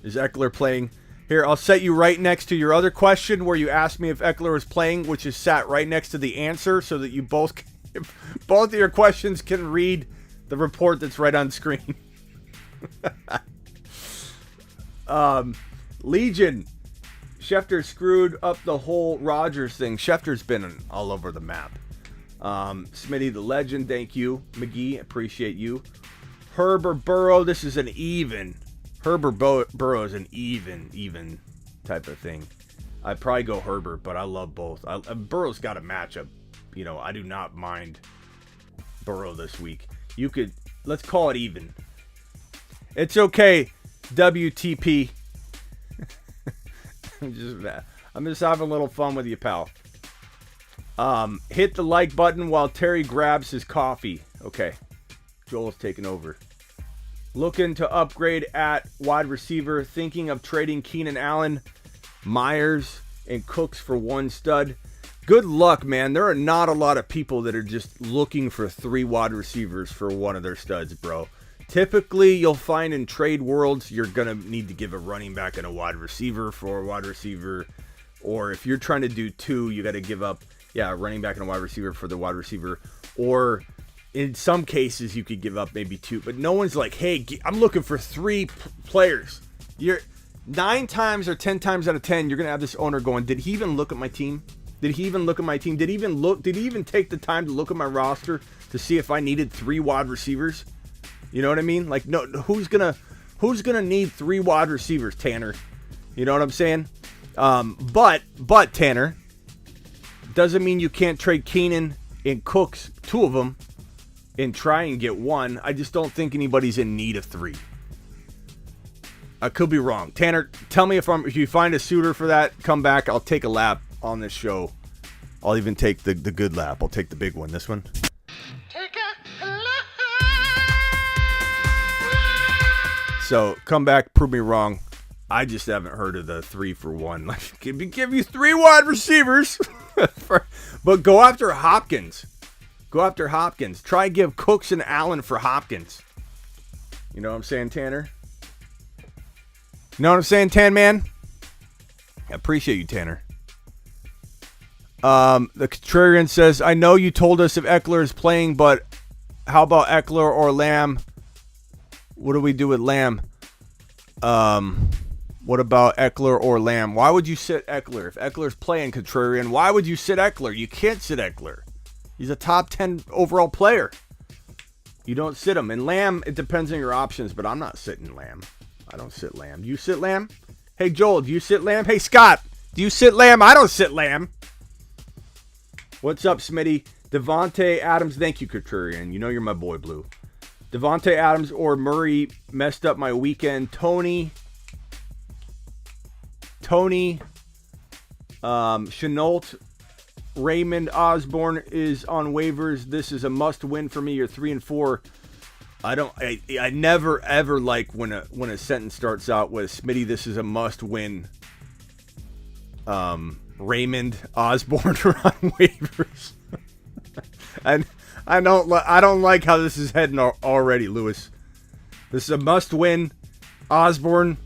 Is Eckler playing? Here, I'll set you right next to your other question where you asked me if Eckler was playing, which is sat right next to the answer so that you both of your questions can read the report that's right on screen. Legion, Schefter screwed up the whole Rodgers thing. Schefter's been all over the map. Smitty the legend, thank you. McGee, appreciate you. Herb or Burrow, this is an even. Herb or Burrow is an even type of thing. I'd probably go Herbert, but I love both. Burrow's got a matchup. I do not mind Burrow this week. Let's call it even. It's okay, WTP. I'm just having a little fun with you, pal. Hit the like button while Terry grabs his coffee. Okay. Joel's taking over. Looking to upgrade at wide receiver. Thinking of trading Keenan Allen, Myers, and Cooks for one stud. good luck, man. There are not a lot of people that are just looking for 3 wide receivers for one of their studs, bro. Typically, you'll find in trade worlds, you're going to need to give a running back and a wide receiver for a wide receiver. Or if you're trying to do 2, you got to give up, a running back and a wide receiver for the wide receiver. Or in some cases, you could give up maybe 2. But no one's like, hey, I'm looking for 3 players. You're 9 times or 10 times out of 10, you're going to have this owner going, did he even look at my team? Did he even look at my team? Did he even take the time to look at my roster to see if I needed 3 wide receivers? You know what I mean? Like, no, who's gonna need 3 wide receivers, Tanner? You know what I'm saying? But Tanner, doesn't mean you can't trade Keenan and Cooks, 2 of them, and try and get 1. I just don't think anybody's in need of 3. I could be wrong. Tanner, tell me if you find a suitor for that, come back. I'll take a lap on this show. I'll even take the good lap. I'll take the big one. This one. So come back, prove me wrong. I just haven't heard of the 3 for 1. Like, give you 3 wide receivers, but go after Hopkins. Go after Hopkins. Try and give Cooks and Allen for Hopkins. You know what I'm saying, Tanner? You know what I'm saying, Tan Man? I appreciate you, Tanner. The Contrarian says, I know you told us if Eckler is playing, but how about Eckler or Lamb? What do we do with Lamb? What about Eckler or Lamb? Why would you sit Eckler? If Eckler's playing, Contrarian, why would you sit Eckler? You can't sit Eckler. He's a top 10 overall player. You don't sit him. And Lamb, it depends on your options, but I'm not sitting Lamb. I don't sit Lamb. Do you sit Lamb? Hey, Joel, do you sit Lamb? Hey, Scott, do you sit Lamb? I don't sit Lamb. What's up, Smitty? Davante Adams. Thank you, Contrarian. You know you're my boy, Blue. Davante Adams or Murray messed up my weekend. Tony, Chenault, Raymond Osborne is on waivers. This is a must-win for me. You're 3 and 4. I never ever like when a sentence starts out with Smitty. This is a must-win. Raymond Osborne are on waivers. And I don't like how this is heading already, Lewis. This is a must-win. Osborne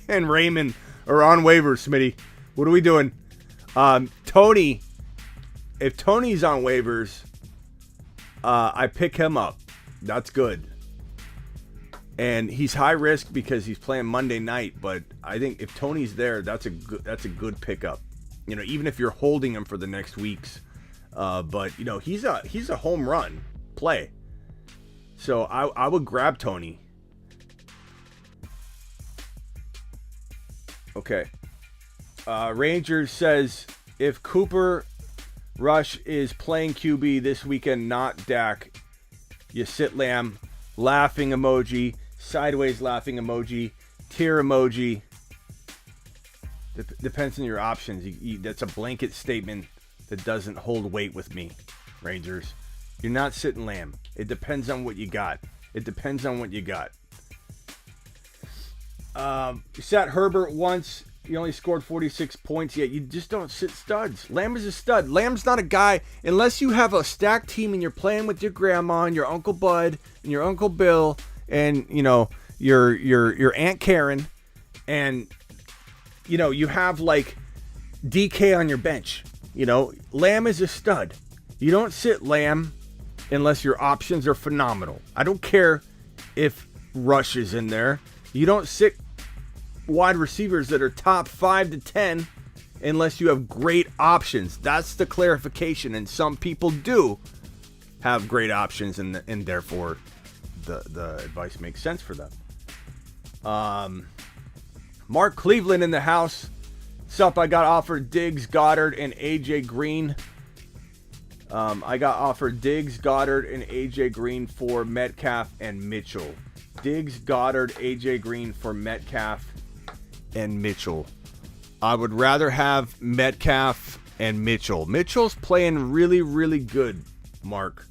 and Raymond are on waivers, Smitty. What are we doing? Tony. If Tony's on waivers, I pick him up. That's good. And he's high risk because he's playing Monday night. But I think if Tony's there, that's a good pickup. You know, even if you're holding him for the next weeks. But you know, he's a home run play. So I would grab Tony. Okay. Rangers says if Cooper Rush is playing QB this weekend, not Dak, you sit Lamb. Laughing emoji, sideways laughing emoji, tear emoji. Depends on your options. That's a blanket statement that doesn't hold weight with me, Rangers. You're not sitting Lamb. It depends on what you got. You sat Herbert once. He only scored 46 points. Yet you just don't sit studs. Lamb is a stud. Lamb's not a guy, unless you have a stacked team and you're playing with your grandma and your Uncle Bud and your Uncle Bill and, you know, your Aunt Karen, and, you know, you have like DK on your bench. You know, Lamb is a stud. You don't sit Lamb unless your options are phenomenal. I don't care if Rush is in there. You don't sit wide receivers that are top 5 to 10 unless you have great options. That's the clarification. And some people do have great options, and therefore the advice makes sense for them. Mark Cleveland in the house. Sup, I got offered Diggs, Goddard, and AJ Green. I got offered Diggs, Goddard, and AJ Green for Metcalf and Mitchell. Diggs, Goddard, AJ Green for Metcalf and Mitchell. I would rather have Metcalf and Mitchell. Mitchell's playing really, really good, Mark.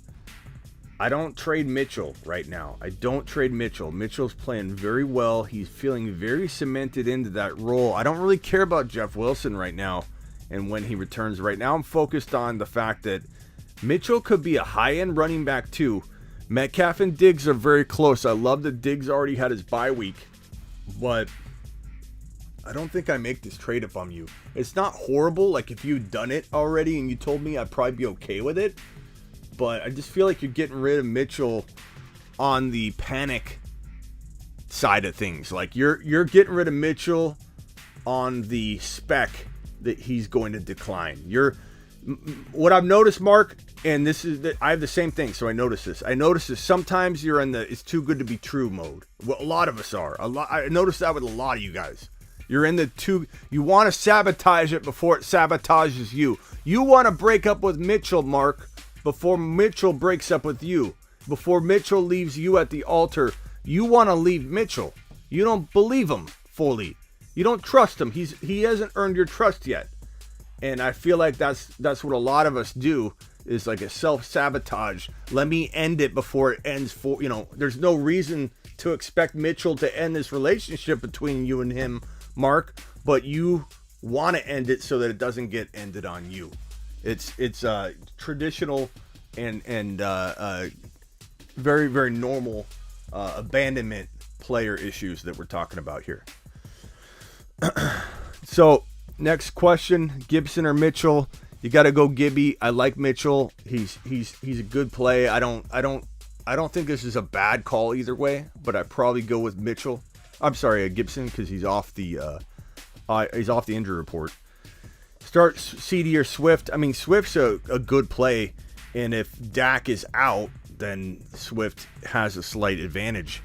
I don't trade Mitchell right now. Mitchell's playing very well. He's feeling very cemented into that role. I don't really care about Jeff Wilson right now. and when he returns. Right now I'm focused on the fact that Mitchell could be a high-end running back too. Metcalf and Diggs are very close. I love that Diggs already had his bye week, but I don't think I make this trade if I'm you. It's not horrible. Like, if you'd done it already and you told me, I'd probably be okay with it. But I just feel like you're getting rid of Mitchell on the panic side of things. Like, you're getting rid of Mitchell on the spec that he's going to decline. What I've noticed, Mark, and this is that I have the same thing, so I notice this. Sometimes you're in the it's too good to be true mode. Well, a lot of us are. I noticed that with a lot of you guys. You're in the you want to sabotage it before it sabotages you. You want to break up with Mitchell, Mark, before Mitchell breaks up with you. Before Mitchell leaves you at the altar, you want to leave Mitchell. You don't believe him fully. You don't trust him. He hasn't earned your trust yet. And I feel like that's what a lot of us do, is like a self-sabotage. Let me end it before it ends. There's no reason to expect Mitchell to end this relationship between you and him, Mark, but you want to end it so that it doesn't get ended on you. It's traditional and very, very normal abandonment player issues that we're talking about here. So, next question, Gibson or Mitchell? You got to go Gibby. I like Mitchell. He's a good play. I don't think this is a bad call either way, but I'd probably go with Mitchell. I'm sorry, Gibson, because he's off the injury report. Start CD or Swift. I mean, Swift's a good play, and if Dak is out, then Swift has a slight advantage.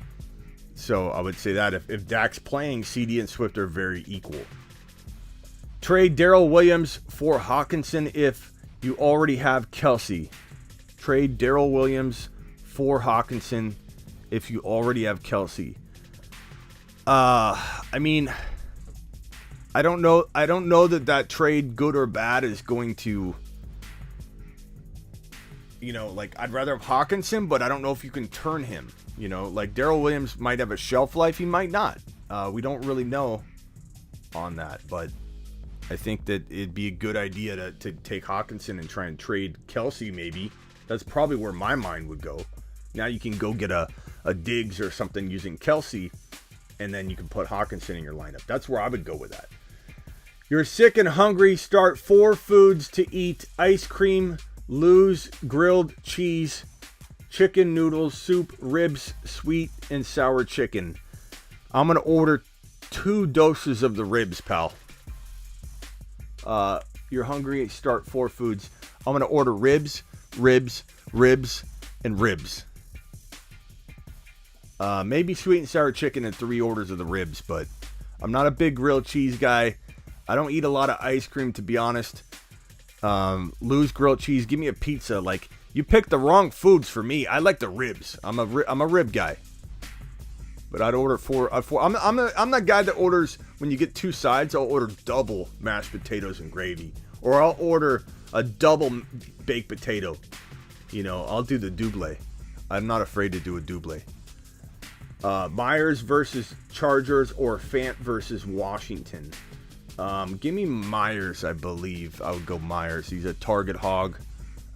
So I would say that if Dak's playing, CD and Swift are very equal. Trade Daryl Williams for Hawkinson if you already have Kelsey. Trade Daryl Williams for Hawkinson if you already have Kelsey. I mean, I don't know that trade, good or bad, is going to, I'd rather have Hawkinson, but I don't know if you can turn him. Like Daryl Williams might have a shelf life, he might not. We don't really know on that, but I think that it'd be a good idea to take Hawkinson and try and trade Kelsey maybe. That's probably where my mind would go. Now you can go get a Diggs or something using Kelsey, and then you can put Hawkinson in your lineup. That's where I would go with that. You're sick and hungry, start 4 foods to eat: ice cream, Lou's grilled cheese, chicken noodles, soup, ribs, sweet and sour chicken. I'm going to order 2 doses of the ribs, pal. You're hungry, start 4 foods. I'm going to order ribs, and ribs. Maybe sweet and sour chicken and 3 orders of the ribs, but I'm not a big grilled cheese guy. I don't eat a lot of ice cream, to be honest. Lou's grilled cheese, give me a pizza. Like, you picked the wrong foods for me. I like the ribs. I'm a rib guy. But I'd order 4. I'm that guy that orders, when you get 2 sides, I'll order double mashed potatoes and gravy. Or I'll order a double baked potato. I'll do the double. I'm not afraid to do a double. Myers versus Chargers or Fant versus Washington. Give me Myers, I believe. I would go Myers. He's a target hog.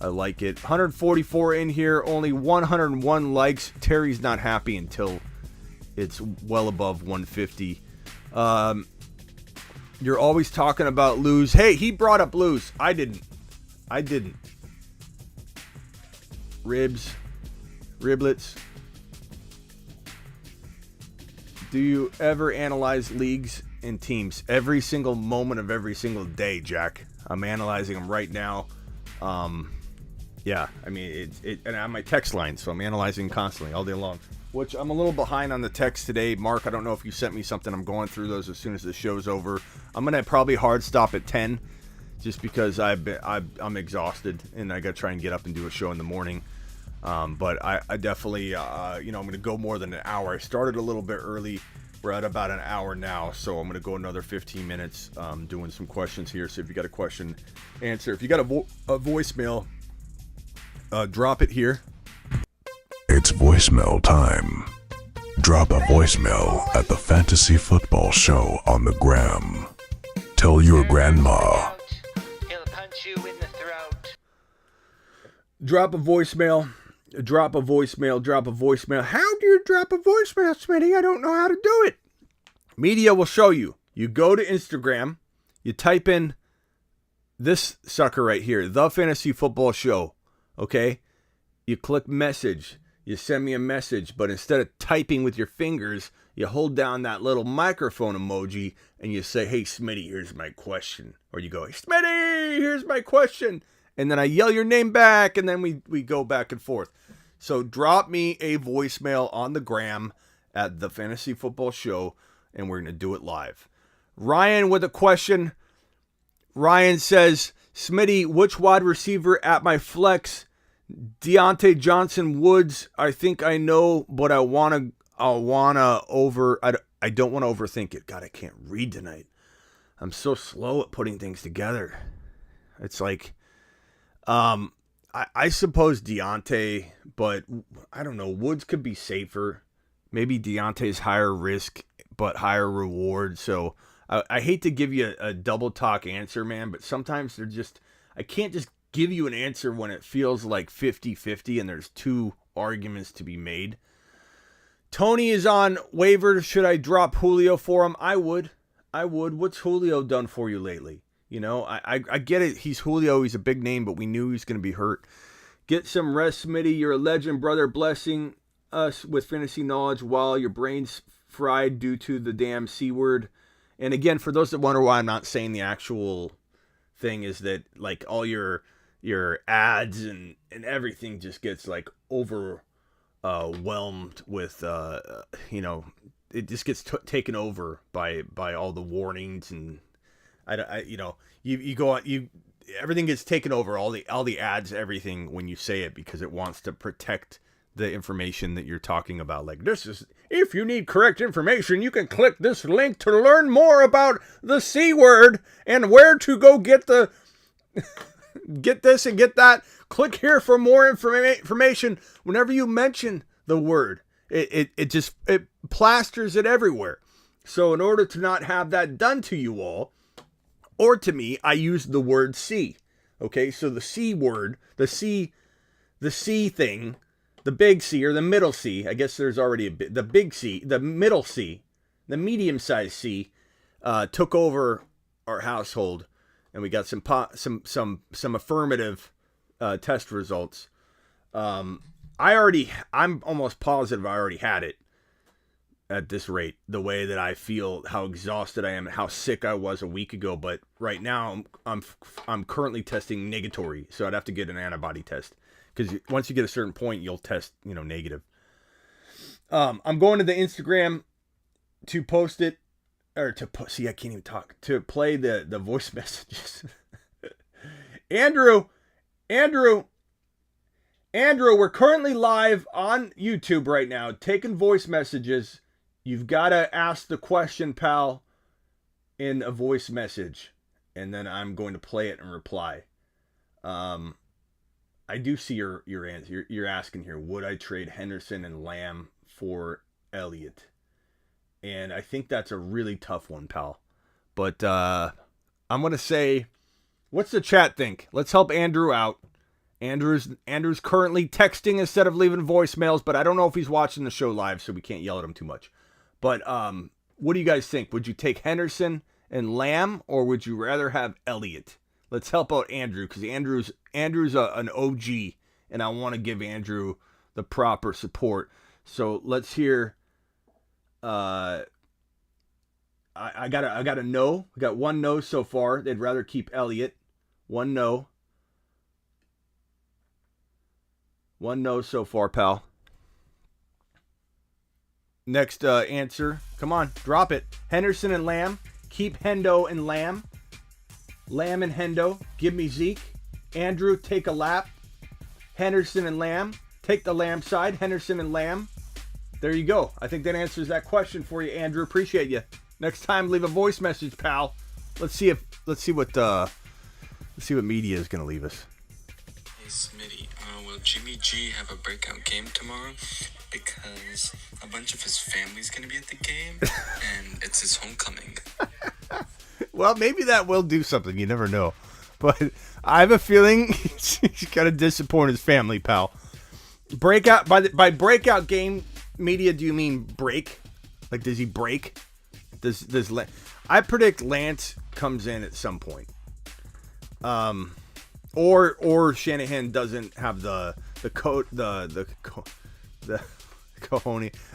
I like it. 144 in here, only 101 likes. Terry's not happy until it's well above 150. You're always talking about Lou's. Hey, he brought up Lou's. I didn't. Riblets. Do you ever analyze leagues and teams? Every single moment of every single day, Jack. I'm analyzing them right now. Yeah, I mean, and on my text line, so I'm analyzing constantly all day long. Which I'm a little behind on the text today. Mark, I don't know if you sent me something. I'm going through those as soon as the show's over. I'm gonna probably hard stop at 10, just because I'm exhausted and I gotta try and get up and do a show in the morning. But I definitely, I'm gonna go more than an hour. I started a little bit early. We're at about an hour now, so I'm gonna go another 15 minutes doing some questions here. So if you got a question, answer. If you got a voicemail, drop it here. It's voicemail time. Drop a voicemail at the Fantasy Football Show on the gram. Tell your grandma Drop a voicemail. Drop a voicemail. How do you drop a voicemail, Smitty? I don't know how to do it. Media will show you. You go to Instagram. You type in this sucker right here, The Fantasy Football Show. Okay? You click message. You send me a message. But instead of typing with your fingers, you hold down that little microphone emoji and you say, hey, Smitty, here's my question. Or you go, hey, Smitty, here's my question. And then I yell your name back, and then we go back and forth. So drop me a voicemail on the gram at The Fantasy Football Show, and we're going to do it live. Ryan with a question. Ryan says, Smitty, which wide receiver at my flex? Deontay Johnson Woods. I think I know, but I don't want to overthink it. God, I can't read tonight. I'm so slow at putting things together. It's like, I suppose Deontay, but I don't know. Woods could be safer. Maybe Deontay's higher risk, but higher reward. So I hate to give you a double talk answer, man, but sometimes I can't just give you an answer when it feels like 50-50 and there's two arguments to be made. Tony is on waivers. Should I drop Julio for him? I would. What's Julio done for you lately? You know, I get it. He's Julio. He's a big name, but we knew he was going to be hurt. Get some rest, Smitty. You're a legend, brother. Blessing us with fantasy knowledge while your brain's fried due to the damn C word. And again, for those that wonder why I'm not saying the actual thing, is that like all your ads and everything just gets like overwhelmed with it just gets taken over by all the warnings, and you go on, everything gets taken over, all the ads, everything, when you say it, because it wants to protect the information that you're talking about. Like, this is, if you need correct information, you can click this link to learn more about the C word and where to go get the get this and get that. Click here for more information. Whenever you mention the word, it just plasters it everywhere. So in order to not have that done to you all, or to me, I use the word C. Okay, so the C word, the C thing, the big C or the middle C. I guess there's already the big C, the middle C, the medium-sized C, took over our household, and we got some affirmative test results. I'm almost positive I already had it at this rate, the way that I feel, how exhausted I am, how sick I was a week ago. But right now I'm currently testing negatory, so I'd have to get an antibody test, because once you get a certain point, you'll test, negative. I'm going to the Instagram to post it, or see, I can't even talk, to play the voice messages. Andrew, we're currently live on YouTube right now, taking voice messages. You've got to ask the question, pal, in a voice message, and then I'm going to play it and reply. I do see your answer. You're asking here, would I trade Henderson and Lamb for Elliott? And I think that's a really tough one, pal. But I'm going to say, what's the chat think? Let's help Andrew out. Andrew's currently texting instead of leaving voicemails, but I don't know if he's watching the show live, so we can't yell at him too much. But what do you guys think? Would you take Henderson and Lamb, or would you rather have Elliott? Let's help out Andrew, because Andrew's an OG, and I want to give Andrew the proper support. So let's hear. I got a no. We got one no so far. They'd rather keep Elliott. One no. One no so far, pal. Next answer. Come on, drop it. Henderson and Lamb. Keep Hendo and Lamb. Lamb and Hendo. Give me Zeke. Andrew, take a lap. Henderson and Lamb. Take the Lamb side. Henderson and Lamb. There you go. I think that answers that question for you, Andrew. Appreciate you. Next time, leave a voice message, pal. Let's see what media is going to leave us. Hey Smitty, will Jimmy G have a breakout game tomorrow? Because a bunch of his family's going to be at the game, and it's his homecoming. Well, maybe that will do something. You never know. But I have a feeling he's going to disappoint his family, pal. Breakout by breakout game media, do you mean break? Like, does he break? I predict Lance comes in at some point. Or Shanahan doesn't have the cojones.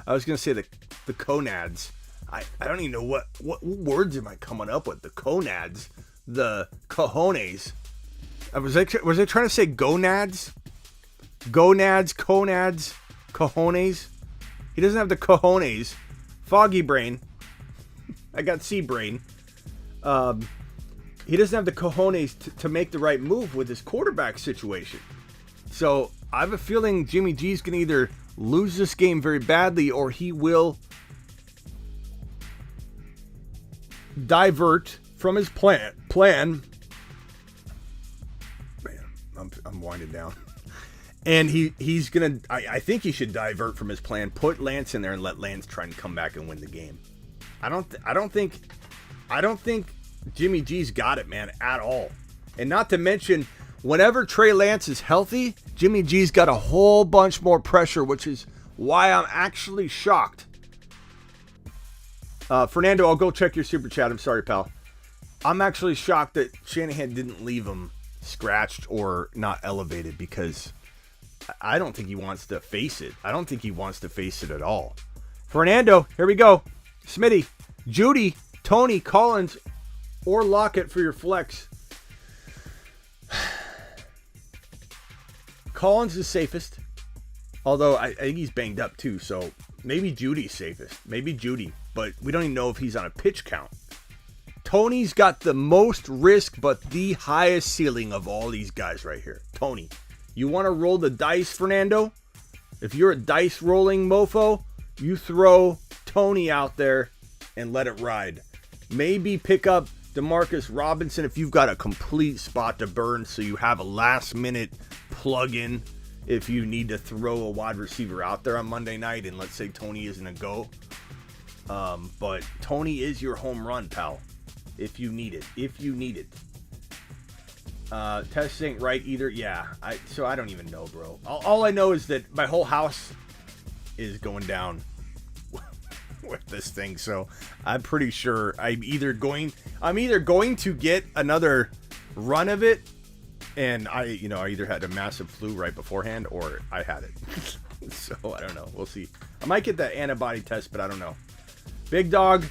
I was gonna say the conads. I don't even know what words am I coming up with. The conads, the cojones. Was I trying to say gonads? Gonads, conads, cojones. He doesn't have the cojones. Foggy brain. I got C brain. He doesn't have the cojones to make the right move with his quarterback situation. So I have a feeling Jimmy G's going to either lose this game very badly or he will divert from his plan. Man, I'm winding down. And he's going to, I think he should divert from his plan, put Lance in there and let Lance try and come back and win the game. I don't think Jimmy G's got it, man, at all. And not to mention, whenever Trey Lance is healthy, Jimmy G's got a whole bunch more pressure, which is why I'm actually shocked. Fernando, I'll go check your super chat. I'm sorry, pal. I'm actually shocked that Shanahan didn't leave him scratched or not elevated because I don't think he wants to face it. I don't think he wants to face it at all. Fernando, here we go. Smitty, Judy, Tony, Collins, or Lockett for your flex. Collins is safest. Although I think he's banged up too, so maybe Judy's safest. Maybe Judy, but we don't even know if he's on a pitch count. Tony's got the most risk, but the highest ceiling of all these guys right here. Tony, you want to roll the dice, Fernando? If you're a dice rolling mofo, you throw Tony out there and let it ride. Maybe pick up Demarcus Robinson if you've got a complete spot to burn, so you have a last minute plug in if you need to throw a wide receiver out there on Monday night and let's say Tony isn't a go. But Tony is your home run, pal, if you need it. Test ain't right either. Yeah, so I don't even know, bro. All I know is that my whole house is going down with this thing, so I'm pretty sure I'm either going to get another run of it, and I either had a massive flu right beforehand or I had it. So I don't know. We'll see. I might get that antibody test, but I don't know. Big Dog,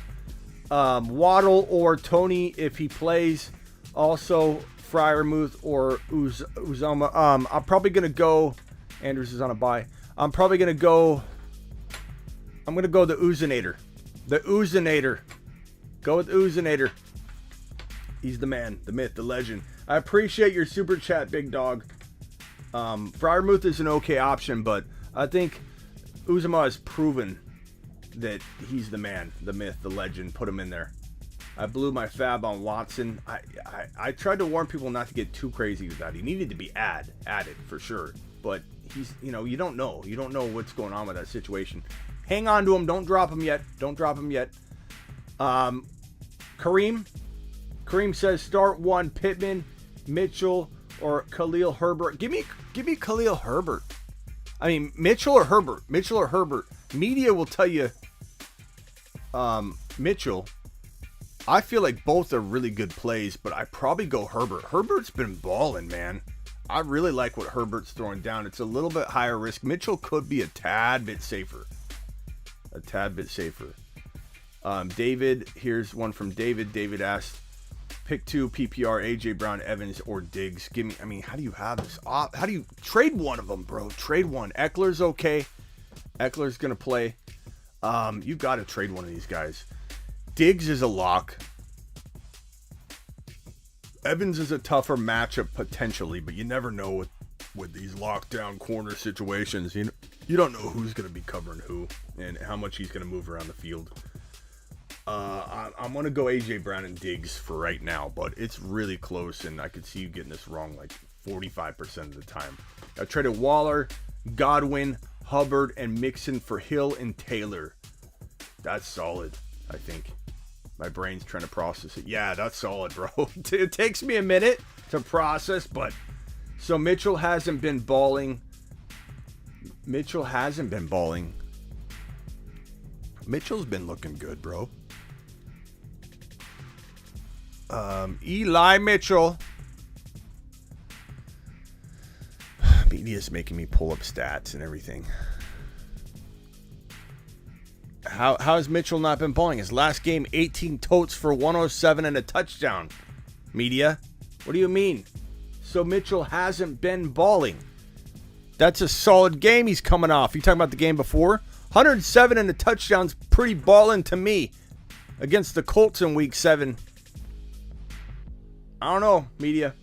Waddle or Tony if he plays. Also Freiermuth or Uzoma. I'm probably gonna go. Andrews is on a bye. I'm gonna go the Uzinator. The Uzinator. Go with Uzinator. He's the man, the myth, the legend. I appreciate your super chat, Big Dog. Freiermuth is an okay option, but I think Uzoma has proven that he's the man, the myth, the legend. Put him in there. I blew my fab on Watson. I tried to warn people not to get too crazy with that. He needed to be added for sure. But he's, you don't know. You don't know what's going on with that situation. Hang on to him. Don't drop him yet. Kareem says start one Pittman, Mitchell, or Khalil Herbert. Give me Khalil Herbert. I mean, Mitchell or Herbert. Media will tell you Mitchell. I feel like both are really good plays, but I probably go Herbert. Herbert's been balling, man. I really like what Herbert's throwing down. It's a little bit higher risk. Mitchell could be a tad bit safer. David, here's one from David. David asked, pick 2 PPR, AJ Brown, Evans, or Diggs. How do you have this? How do you trade one of them, bro? Trade one. Eckler's okay. Eckler's going to play. You've got to trade one of these guys. Diggs is a lock. Evans is a tougher matchup potentially, but you never know with these lockdown corner situations. You don't know who's going to be covering who and how much he's going to move around the field. I'm going to go AJ Brown and Diggs for right now, but it's really close, and I could see you getting this wrong like 45% of the time. I traded Waller, Godwin, Hubbard, and Mixon for Hill and Taylor. That's solid, I think. My brain's trying to process it. Yeah, that's solid, bro. It takes me a minute to process, but... So Mitchell hasn't been balling. Mitchell's been looking good, bro. Eli Mitchell. Media's making me pull up stats and everything. How has Mitchell not been balling? His last game, 18 totes for 107 and a touchdown. Media, what do you mean? So Mitchell hasn't been balling. That's a solid game he's coming off. You talking about the game before? 107 and a touchdown's pretty balling to me against the Colts in week 7. I don't know, media.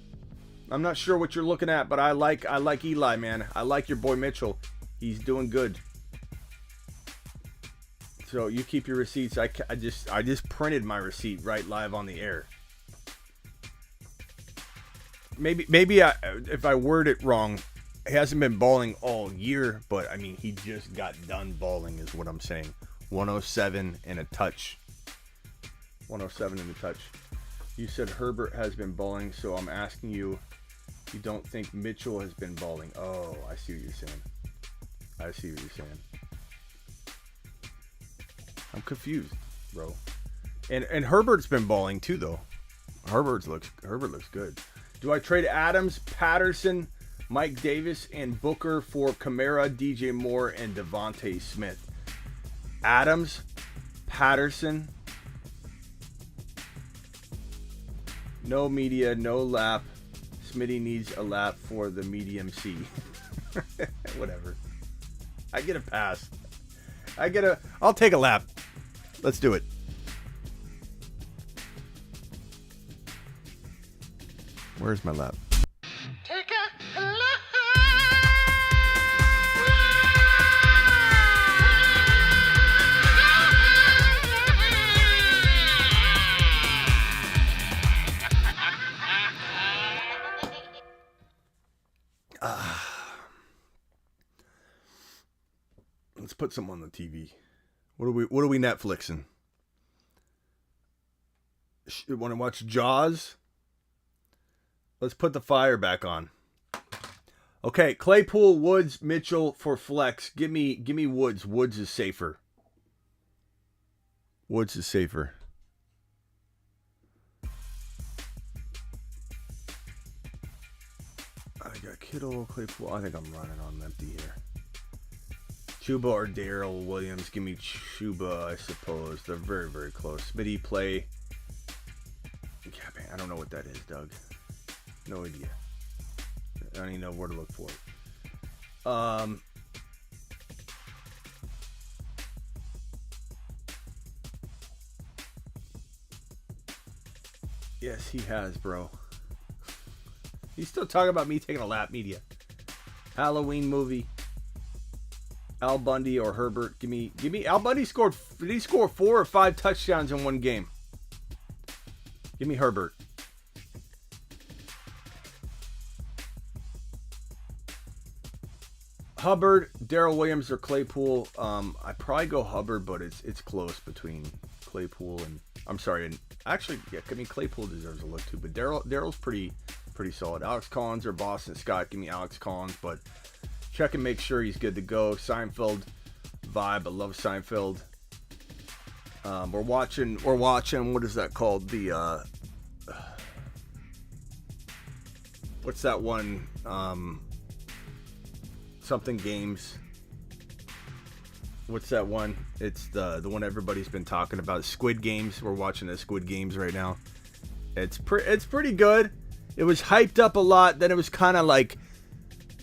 I'm not sure what you're looking at, but I like Eli, man. I like your boy Mitchell. He's doing good. So you keep your receipts. I just printed my receipt right live on the air. Maybe if I word it wrong, he hasn't been balling all year, but I mean he just got done balling is what I'm saying. 107 and a touch. 107 and a touch. You said Herbert has been balling, so I'm asking you don't think Mitchell has been balling. Oh, I see what you're saying. I'm confused, bro. And Herbert's been balling too, though. Herbert looks good. Do I trade Adams, Patterson, Mike Davis, and Booker for Kamara, DJ Moore, and Devontae Smith? Adams, Patterson. No media, no lap. Smitty needs a lap for the medium C. Whatever. I get a pass. I'll take a lap. Let's do it. Where's my lap? Take a lap. Let's put some on the TV. What are we Netflixing? Want to watch Jaws? Let's put the fire back on. Okay, Claypool, Woods, Mitchell for flex. Give me Woods. Woods is safer. I got Kittle, Claypool. I think I'm running on empty here. Chuba or Daryl Williams. Give me Chuba, I suppose. They're very, very close. Smitty play. Yeah, man, I don't know what that is, Doug. No idea. I don't even know where to look for it. Yes, he has, bro. He's still talking about me taking a lap, media. Halloween movie. Al Bundy or Herbert. Give me Al Bundy did he score 4 or 5 touchdowns in one game? Give me Herbert. Hubbard, Daryl Williams, or Claypool. I probably go Hubbard, but it's close between Claypool and and actually, yeah, I mean Claypool deserves a look too, but Daryl's pretty solid. Alex Collins or Boston Scott. Give me Alex Collins, but check and make sure he's good to go. Seinfeld vibe. I love Seinfeld. We're watching. What is that called? The what's that one? Something Games. What's that one? It's the one everybody's been talking about. Squid Games. We're watching the Squid Games right now. It's pretty good. It was hyped up a lot. Then it was kind of like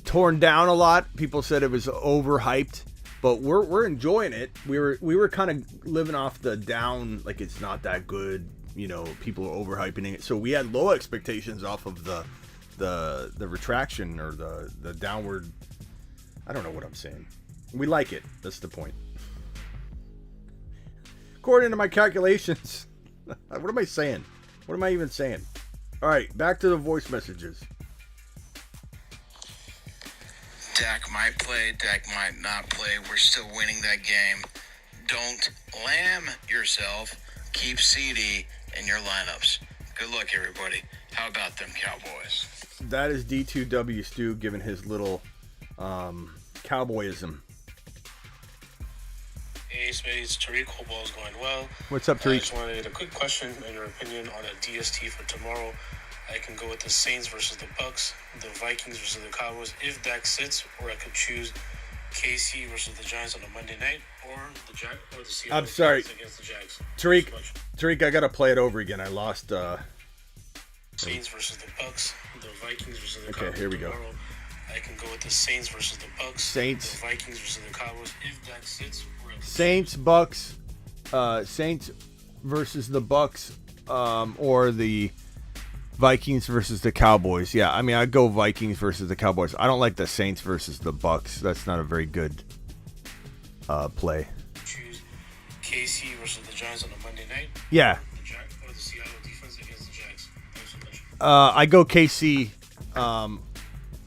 torn down a lot. People said it was overhyped, but we're enjoying it. We were kind of living off the down, like it's not that good. You know, people are overhyping it. So we had low expectations off of the retraction or the downward. I don't know what I'm saying. We like it. That's the point. According to my calculations. What am I saying? What am I even saying? All right, back to the voice messages. Dak might play, Dak might not play. We're still winning that game. Don't lamb yourself. keep CD in your lineups. Good luck, everybody. How about them Cowboys? That is D2W Stu giving his little cowboyism. Hey, Smitty, it's Tariq. Hope all's going well. What's up, I Tariq? just wanted a quick question and your opinion on a DST for tomorrow. I can go with the Saints versus the Bucks, the Vikings versus the Cowboys if Dak sits, or I could choose KC versus the Giants on a Monday night, or the Seattle I'm sorry, against the Jags. Tariq, I gotta play it over again. I lost. Saints versus the Bucks, the Vikings versus the Okay, Cowboys. here we go. Tomorrow. I can go with the Saints versus the Bucks, Saints. the Vikings versus the Cowboys if Dak sits, or I could Saints, Bucks, Saints versus the Bucks, or the Vikings versus the Cowboys. Yeah, I mean, I'd go Vikings versus the Cowboys. I don't like the Saints versus the Bucks. That's not a very good play. choose KC versus the Giants on a Monday night. Yeah, Or the Seattle defense against the Jags. Thanks so much. I go KC.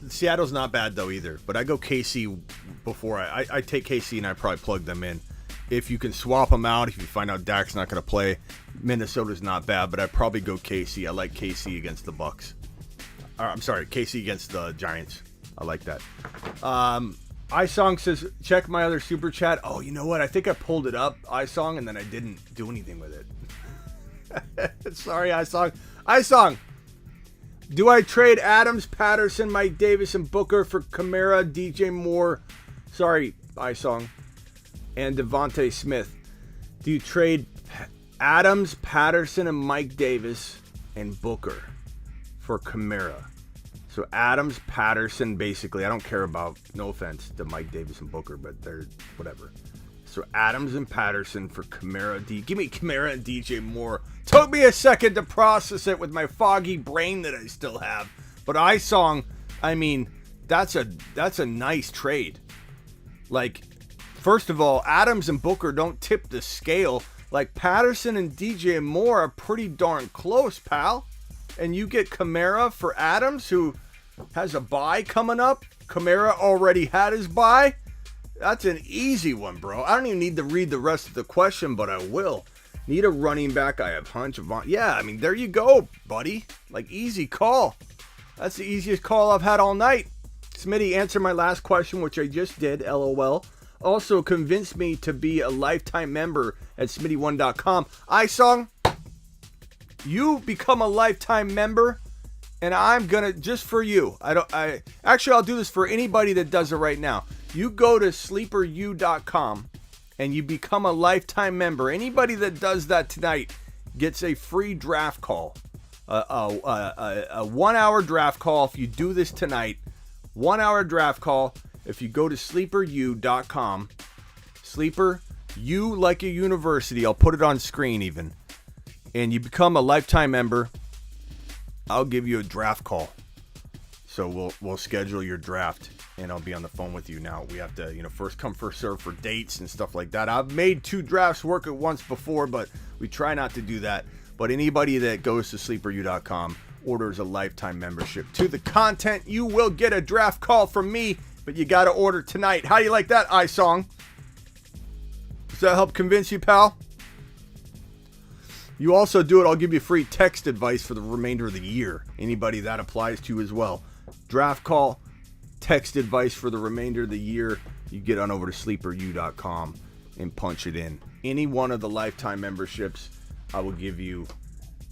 Seattle's not bad though either, but I go KC before I take KC and I probably plug them in. If you can swap them out, if you find out Dak's not going to play, Minnesota's not bad, but I'd probably go KC. I like KC against the Bucks. I'm sorry, KC against the Giants. I like that. iSong says, check my other super chat. Oh, you know what? I think I pulled it up, iSong, and then I didn't do anything with it. Sorry, iSong. iSong, do I trade Adams, Patterson, Mike Davis, and Booker for Kamara, DJ Moore? Sorry, iSong. And Devontae Smith. Do you trade Adams, Patterson, and Mike Davis and Booker for Kamara? So Adams, Patterson, basically. I don't care about, no offense to Mike Davis and Booker, but they're whatever. So Adams and Patterson for Kamara. Give me Kamara and DJ Moore. Took me a second to process it with my foggy brain that I still have. But iSong, I mean, that's a nice trade. Like, first of all, Adams and Booker don't tip the scale. Like, Patterson and DJ Moore are pretty darn close, pal. And you get Kamara for Adams, who has a bye coming up. Kamara already had his bye. That's an easy one, bro. I don't even need to read the rest of the question, but I will. Need a running back. I have Hunt. Yeah, I mean, there you go, buddy. Like, easy call. That's the easiest call I've had all night. Smitty, answer my last question, which I just did, LOL. Also, convince me to be a lifetime member at Smitty1.com. iSong, you become a lifetime member, and I'm gonna, just for you. Actually, I'll do this for anybody that does it right now. You go to SleeperU.com and you become a lifetime member. Anybody that does that tonight gets a free draft call, a 1 hour draft call. If you do this tonight, 1 hour draft call. If you go to SleeperU.com, Sleeper, you like a university. I'll put it on screen even. And you become a lifetime member, I'll give you a draft call. So we'll schedule your draft, and I'll be on the phone with you. Now we have to, first come first serve for dates and stuff like that. I've made 2 drafts work at once before, but we try not to do that. But anybody that goes to SleeperU.com orders a lifetime membership to the content, you will get a draft call from me. But you got to order tonight. How do you like that, iSong? Does that help convince you, pal? You also do it, I'll give you free text advice for the remainder of the year. Anybody that applies to as well. Draft call, text advice for the remainder of the year. You get on over to SleeperU.com and punch it in. Any one of the lifetime memberships, I will give you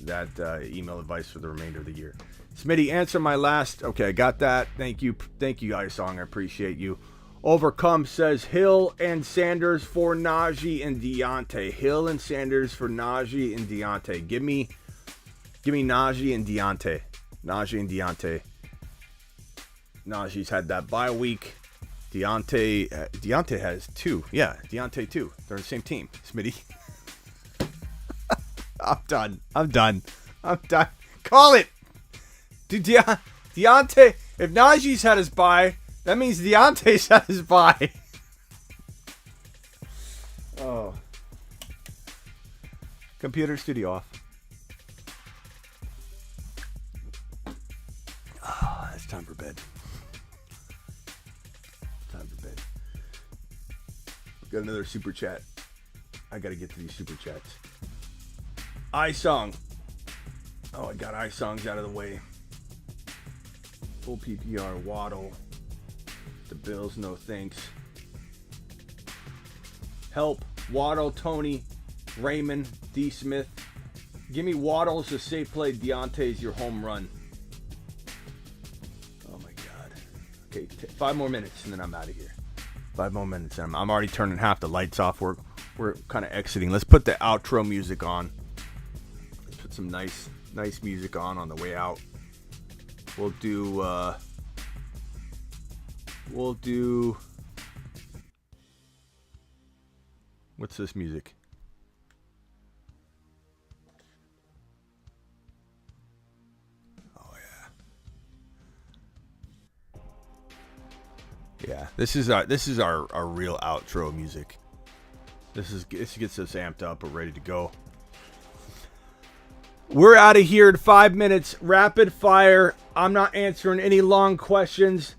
that email advice for the remainder of the year. Smitty, answer my last. Okay, I got that. Thank you, iSong. I appreciate you. Overcome says Hill and Sanders for Najee and Deontay. Hill and Sanders for Najee and Deontay. Give me Najee and Deontay. Najee and Deontay. Najee's had that bye week. Deontay has 2. Yeah, Deontay 2. They're on the same team. Smitty. I'm done. Call it. Dude, Deontay, if Najee's had his bye, that means Deontay's had his bye. Oh. Computer studio off. Oh, it's time for bed. Got another super chat. I got to get to these super chats. iSong. Oh, I got iSongs out of the way. Full PPR, Waddle. The Bills, no thanks. Help, Waddle, Tony, Raymond, D. Smith. Give me Waddle as a safe play. Deontay's your home run. Oh my God. Okay, 5 more minutes and then I'm out of here. 5 more minutes and I'm already turning half the lights off. We're kind of exiting. Let's put the outro music on. Let's put some nice music on the way out. We'll do what's this music? Oh yeah. This is our real outro music. This gets us amped up. We're ready to go. We're out of here in 5 minutes. Rapid fire. I'm not answering any long questions.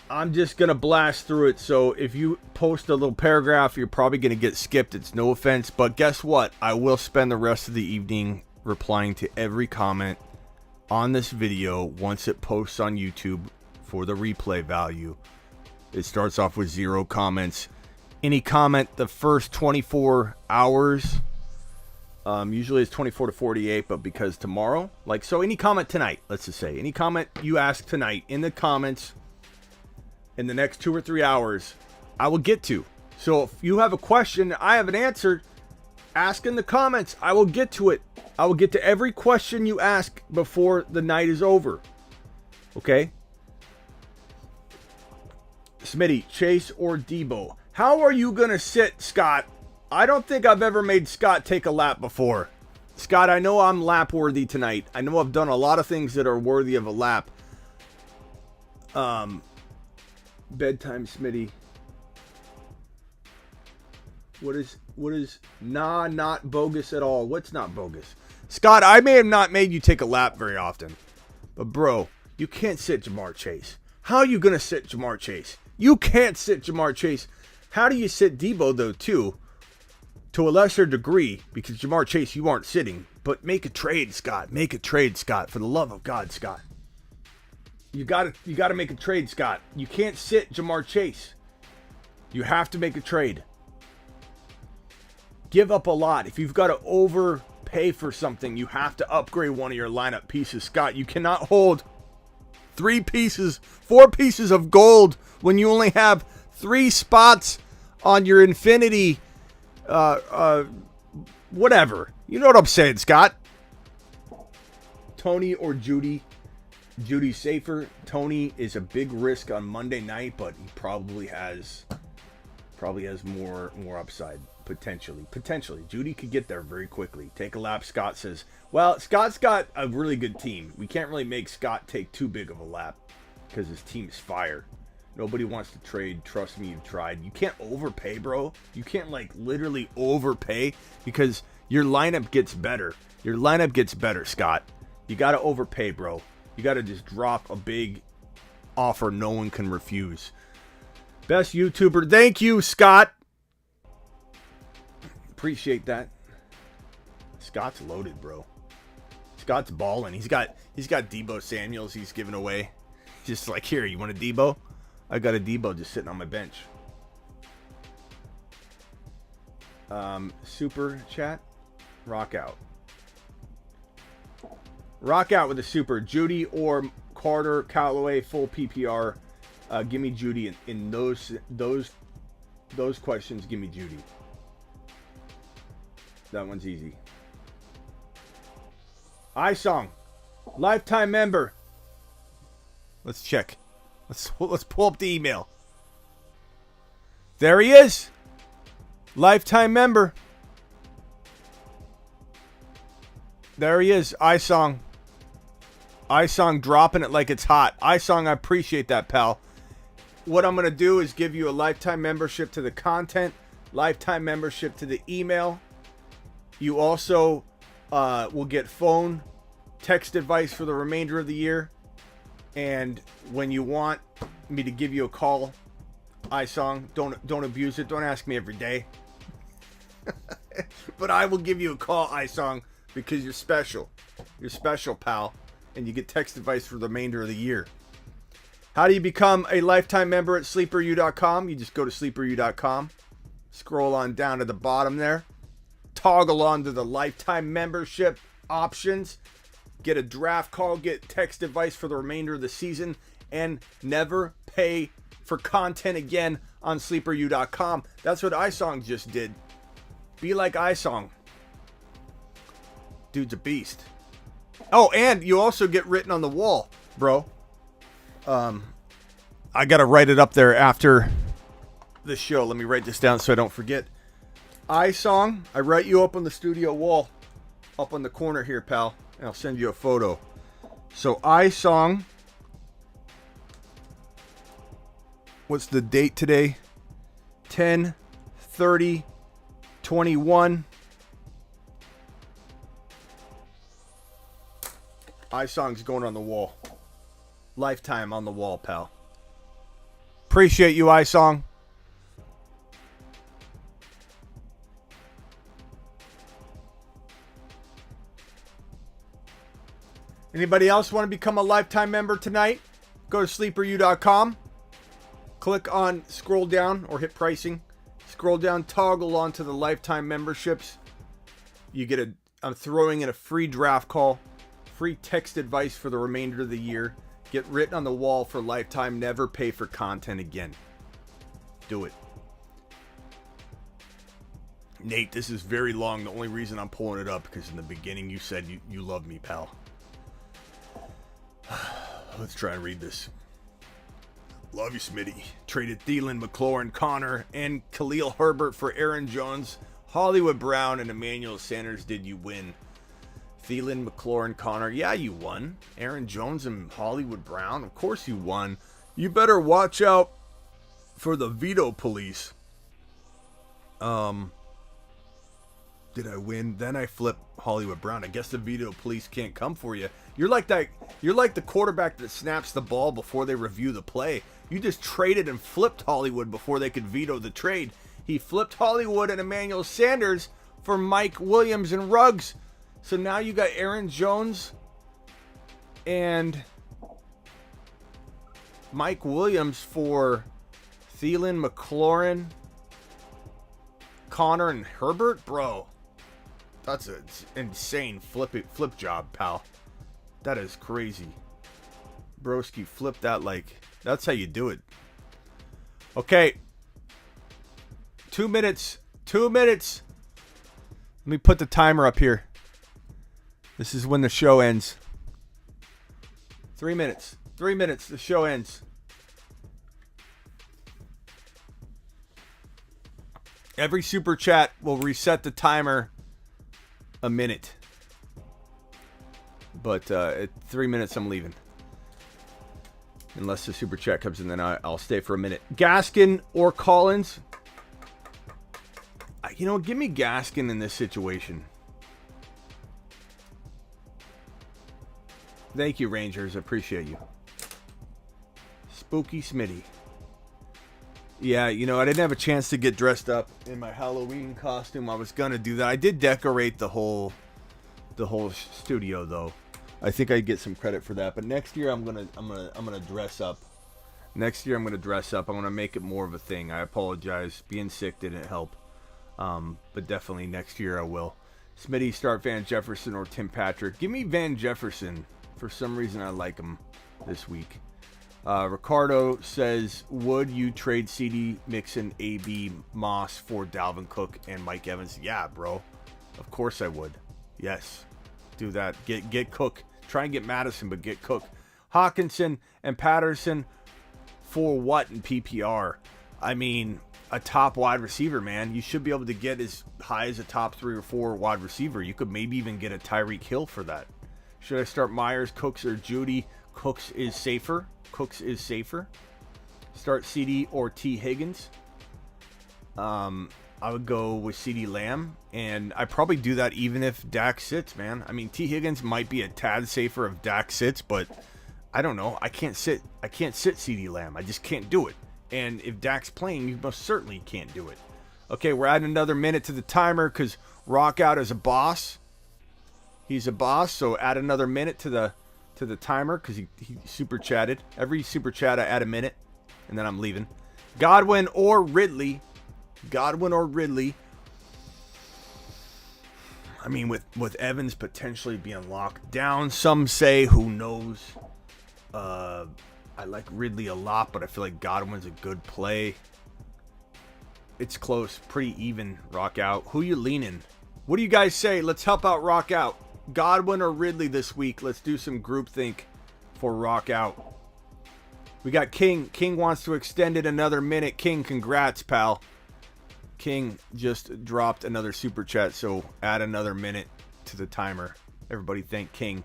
I'm just going to blast through it. So if you post a little paragraph, you're probably going to get skipped. It's no offense. But guess what? I will spend the rest of the evening replying to every comment on this video once it posts on YouTube for the replay value. It starts off with 0 comments. Any comment the first 24 hours, usually it's 24 to 48, but because tomorrow, so any comment tonight, let's just say, any comment you ask tonight in the comments in the next 2 or 3 hours, I will get to. So if you have a question I haven't answered, ask in the comments. I will get to it. I will get to every question you ask before the night is over. Okay? Smitty, Chase or Debo? How are you going to sit, Scott? I don't think I've ever made Scott take a lap before. Scott, I know I'm lap worthy tonight. I know I've done a lot of things that are worthy of a lap. Bedtime, Smitty. What is not bogus at all? What's not bogus? Scott, I may have not made you take a lap very often. But bro, you can't sit Jamar Chase. How are you going to sit Jamar Chase? You can't sit Jamar Chase. How do you sit Debo, though, too? To a lesser degree, because Jamar Chase, you aren't sitting. But make a trade, Scott. Make a trade, Scott. For the love of God, Scott. You gotta make a trade, Scott. You can't sit Jamar Chase. You have to make a trade. Give up a lot. If you've got to overpay for something, you have to upgrade one of your lineup pieces, Scott. You cannot hold 4 pieces of gold when you only have 3 spots on your infinity, whatever. You know what I'm saying, Scott? Tony or Judy? Judy's safer. Tony is a big risk on Monday night, but he probably has more upside, potentially. Judy could get there very quickly. Take a lap, Scott says. Well, Scott's got a really good team. We can't really make Scott take too big of a lap because his team's fire. Nobody wants to trade. Trust me, you've tried. You can't overpay, bro. You can't, literally overpay because your lineup gets better. Your lineup gets better, Scott. You got to overpay, bro. You got to just drop a big offer no one can refuse. Best YouTuber. Thank you, Scott. Appreciate that. Scott's loaded, bro. Scott's balling. He's got Debo Samuels he's giving away. Just here, you want a Debo? I got a Debo just sitting on my bench. Super chat. Rock out. Rock out with a super. Judy or Carter, Callaway, full PPR. Give me Judy in those questions. Give me Judy. That one's easy. iSong, lifetime member. Let's check. Let's pull up the email. There he is. Lifetime member. There he is. iSong. iSong dropping it like it's hot. iSong, I appreciate that, pal. What I'm going to do is give you a lifetime membership to the content, lifetime membership to the email. You also will get phone, text advice for the remainder of the year. And when you want me to give you a call, iSong, don't abuse it. Don't ask me every day. But I will give you a call, iSong, because you're special. You're special, pal. And you get text advice for the remainder of the year. How do you become a lifetime member at sleeperu.com? You just go to sleeperu.com. Scroll on down to the bottom there. Toggle on to the lifetime membership options. Get a draft call. Get text advice for the remainder of the season. And never pay for content again on sleeperu.com. That's what iSong just did. Be like iSong. Dude's a beast. Oh, and you also get written on the wall, bro. I gotta write it up there after the show. Let me write this down so I don't forget. iSong, I write you up on the studio wall, up on the corner here, pal, and I'll send you a photo. So iSong, what's the date today? 10/30/21. iSong's going on the wall. Lifetime on the wall, pal. Appreciate you, iSong. Anybody else want to become a lifetime member tonight? Go to sleeperu.com. Click on scroll down or hit pricing. Scroll down, toggle onto the lifetime memberships. You get I'm throwing in a free draft call, free text advice for the remainder of the year. Get written on the wall for lifetime. Never pay for content again. Do it. Nate, this is very long. The only reason I'm pulling it up because in the beginning you said you love me, pal. Let's try and read this. Love you, Smitty. Traded Thielen, McLaurin, Connor, and Khalil Herbert for Aaron Jones, Hollywood Brown, and Emmanuel Sanders. Did you win? Thielen, McLaurin, Connor. Yeah, you won. Aaron Jones and Hollywood Brown. Of course you won. You better watch out for the veto police. Did I win? Then I flip Hollywood Brown. I guess the veto police can't come for you. You're like that. You're like the quarterback that snaps the ball before they review the play. You just traded and flipped Hollywood before they could veto the trade. He flipped Hollywood and Emmanuel Sanders for Mike Williams and Ruggs. So now you got Aaron Jones and Mike Williams for Thielen, McLaurin, Connor, and Herbert? Bro, that's an insane flip job, pal. That is crazy. Broski, flip that like... That's how you do it. Okay. 2 minutes. 2 minutes. Let me put the timer up here. This is when the show ends. 3 minutes. 3 minutes. The show ends. Every super chat will reset the timer a minute. But at 3 minutes, I'm leaving. Unless the super chat comes in, then I'll stay for a minute. Gaskin or Collins? You know, give me Gaskin in this situation. Thank you, Rangers. I appreciate you. Spooky Smitty. Yeah, you know, I didn't have a chance to get dressed up in my Halloween costume. I was gonna do that. I did decorate the whole studio, though. I think I'd get some credit for that. But next year I'm gonna dress up. Next year I'm gonna dress up. I'm gonna make it more of a thing. I apologize. Being sick didn't help. But definitely next year I will. Smitty, start Van Jefferson or Tim Patrick. Give me Van Jefferson. For some reason I like him this week. Ricardo says, would you trade CD, Mixon, AB, Moss for Dalvin Cook and Mike Evans? Yeah, bro. Of course I would. Yes. Do that. Get Cook. Try and get Madison, but get Cook. Hawkinson and Patterson for what in PPR? I mean, a top wide receiver, man. You should be able to get as high as a top 3 or 4 wide receiver. You could maybe even get a Tyreek Hill for that. Should I start Myers, Cooks, or Judy? Cooks is safer. Cooks is safer. Start CD or T. Higgins. I would go with CD Lamb, and I probably do that even if Dak sits, man. I mean, T. Higgins might be a tad safer if Dak sits, but I don't know. I can't sit CD Lamb. I just can't do it. And if Dak's playing, you most certainly can't do it. Okay, we're adding another minute to the timer because Rock Out is a boss. He's a boss, so add another minute to the timer because he super chatted. Every super chat I add a minute, and then I'm leaving. Godwin or Ridley. Godwin or Ridley. I mean, with Evans potentially being locked down, some say, who knows. I like Ridley a lot, but I feel like Godwin's a good play. It's close, pretty even. Rock out. Who you leaning? What do you guys say? Let's help out Rock out. Godwin or Ridley this week? Let's do some groupthink for Rock out. We got King. King wants to extend it another minute. King, congrats, pal. King just dropped another super chat, so add another minute to the timer. Everybody thank King.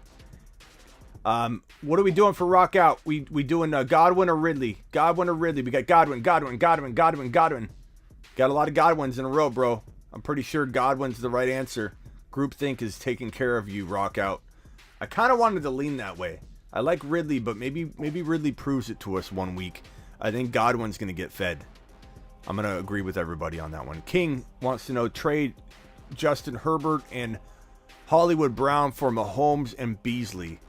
What are we doing for Rock out? We doing Godwin or Ridley? Godwin or Ridley? We got Godwin. Got a lot of Godwins in a row, bro. I'm pretty sure Godwin's the right answer. Groupthink is taking care of you, Rock out. I kind of wanted to lean that way. I like Ridley, but maybe Ridley proves it to us one week. I think Godwin's going to get fed. I'm going to agree with everybody on that one. King wants to know, trade Justin Herbert and Hollywood Brown for Mahomes and Beasley.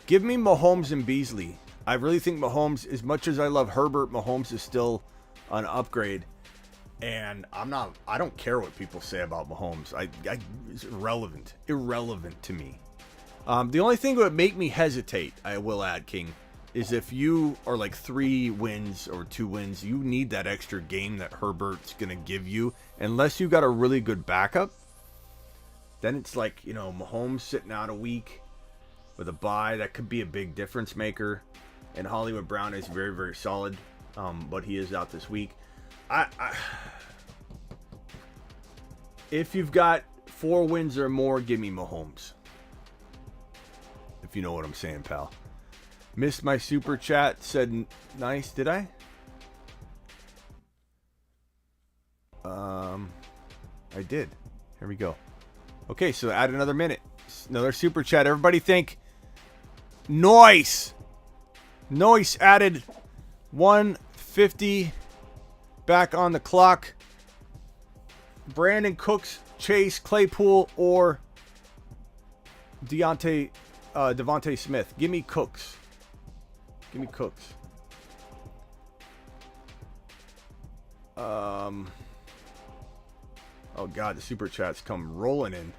Give me Mahomes and Beasley. I really think Mahomes, as much as I love Herbert, Mahomes is still an upgrade. And I don't care what people say about Mahomes. It's irrelevant to me. The only thing that would make me hesitate, I will add, King, is if you are like 3 wins or 2 wins, you need that extra game that Herbert's going to give you. Unless you got a really good backup, then it's like, Mahomes sitting out a week with a bye. That could be a big difference maker. And Hollywood Brown is very, very solid, but he is out this week. If you've got 4 wins or more, give me Mahomes. If you know what I'm saying, pal. Missed my super chat. Said nice. Did I? I did. Here we go. Okay, so add another minute. Another super chat. Everybody think. Noise. Noise added 150 back on the clock. Brandon Cooks, Chase Claypool, or Devontae Smith. Give me Cooks. Give me Cooks. Oh God, the super chats come rolling in.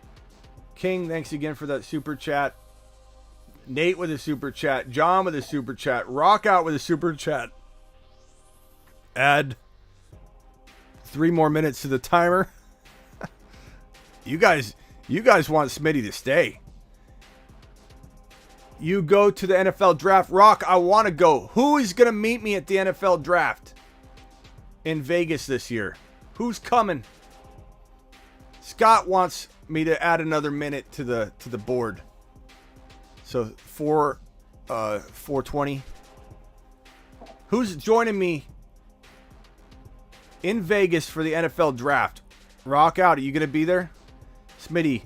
King, thanks again for that super chat. Nate with a super chat. John with a super chat. Rock out with a super chat. Add 3 more minutes to the timer. You guys want Smitty to stay. You go to the NFL draft. Rock, I want to go. Who is going to meet me at the NFL draft in Vegas this year? Who's coming? Scott wants me to add another minute to the board. So 420. Who's joining me in Vegas for the NFL draft? Rock out. Are you going to be there? Smitty.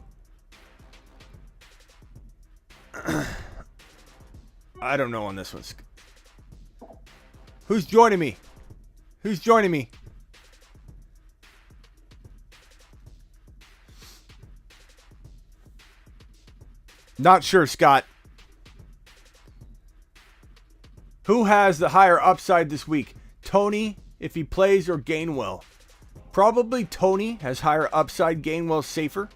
I don't know on this one. Who's joining me? Who's joining me? Not sure, Scott. Who has the higher upside this week? Tony, if he plays, or Gainwell? Probably Tony has higher upside. Gainwell safer.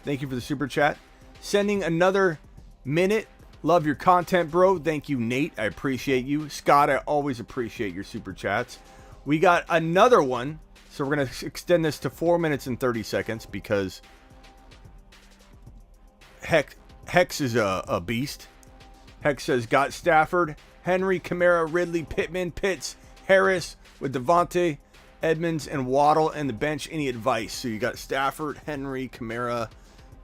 Thank you for the super chat. Sending another minute. Love your content, bro. Thank you, Nate. I appreciate you. Scott, I always appreciate your super chats. We got another one. So we're going to extend this to 4 minutes and 30 seconds because Hex is a beast. Hex says, got Stafford, Henry, Kamara, Ridley, Pittman, Pitts, Harris with Davante, Edmonds, and Waddle and the bench. Any advice? So you got Stafford, Henry, Kamara,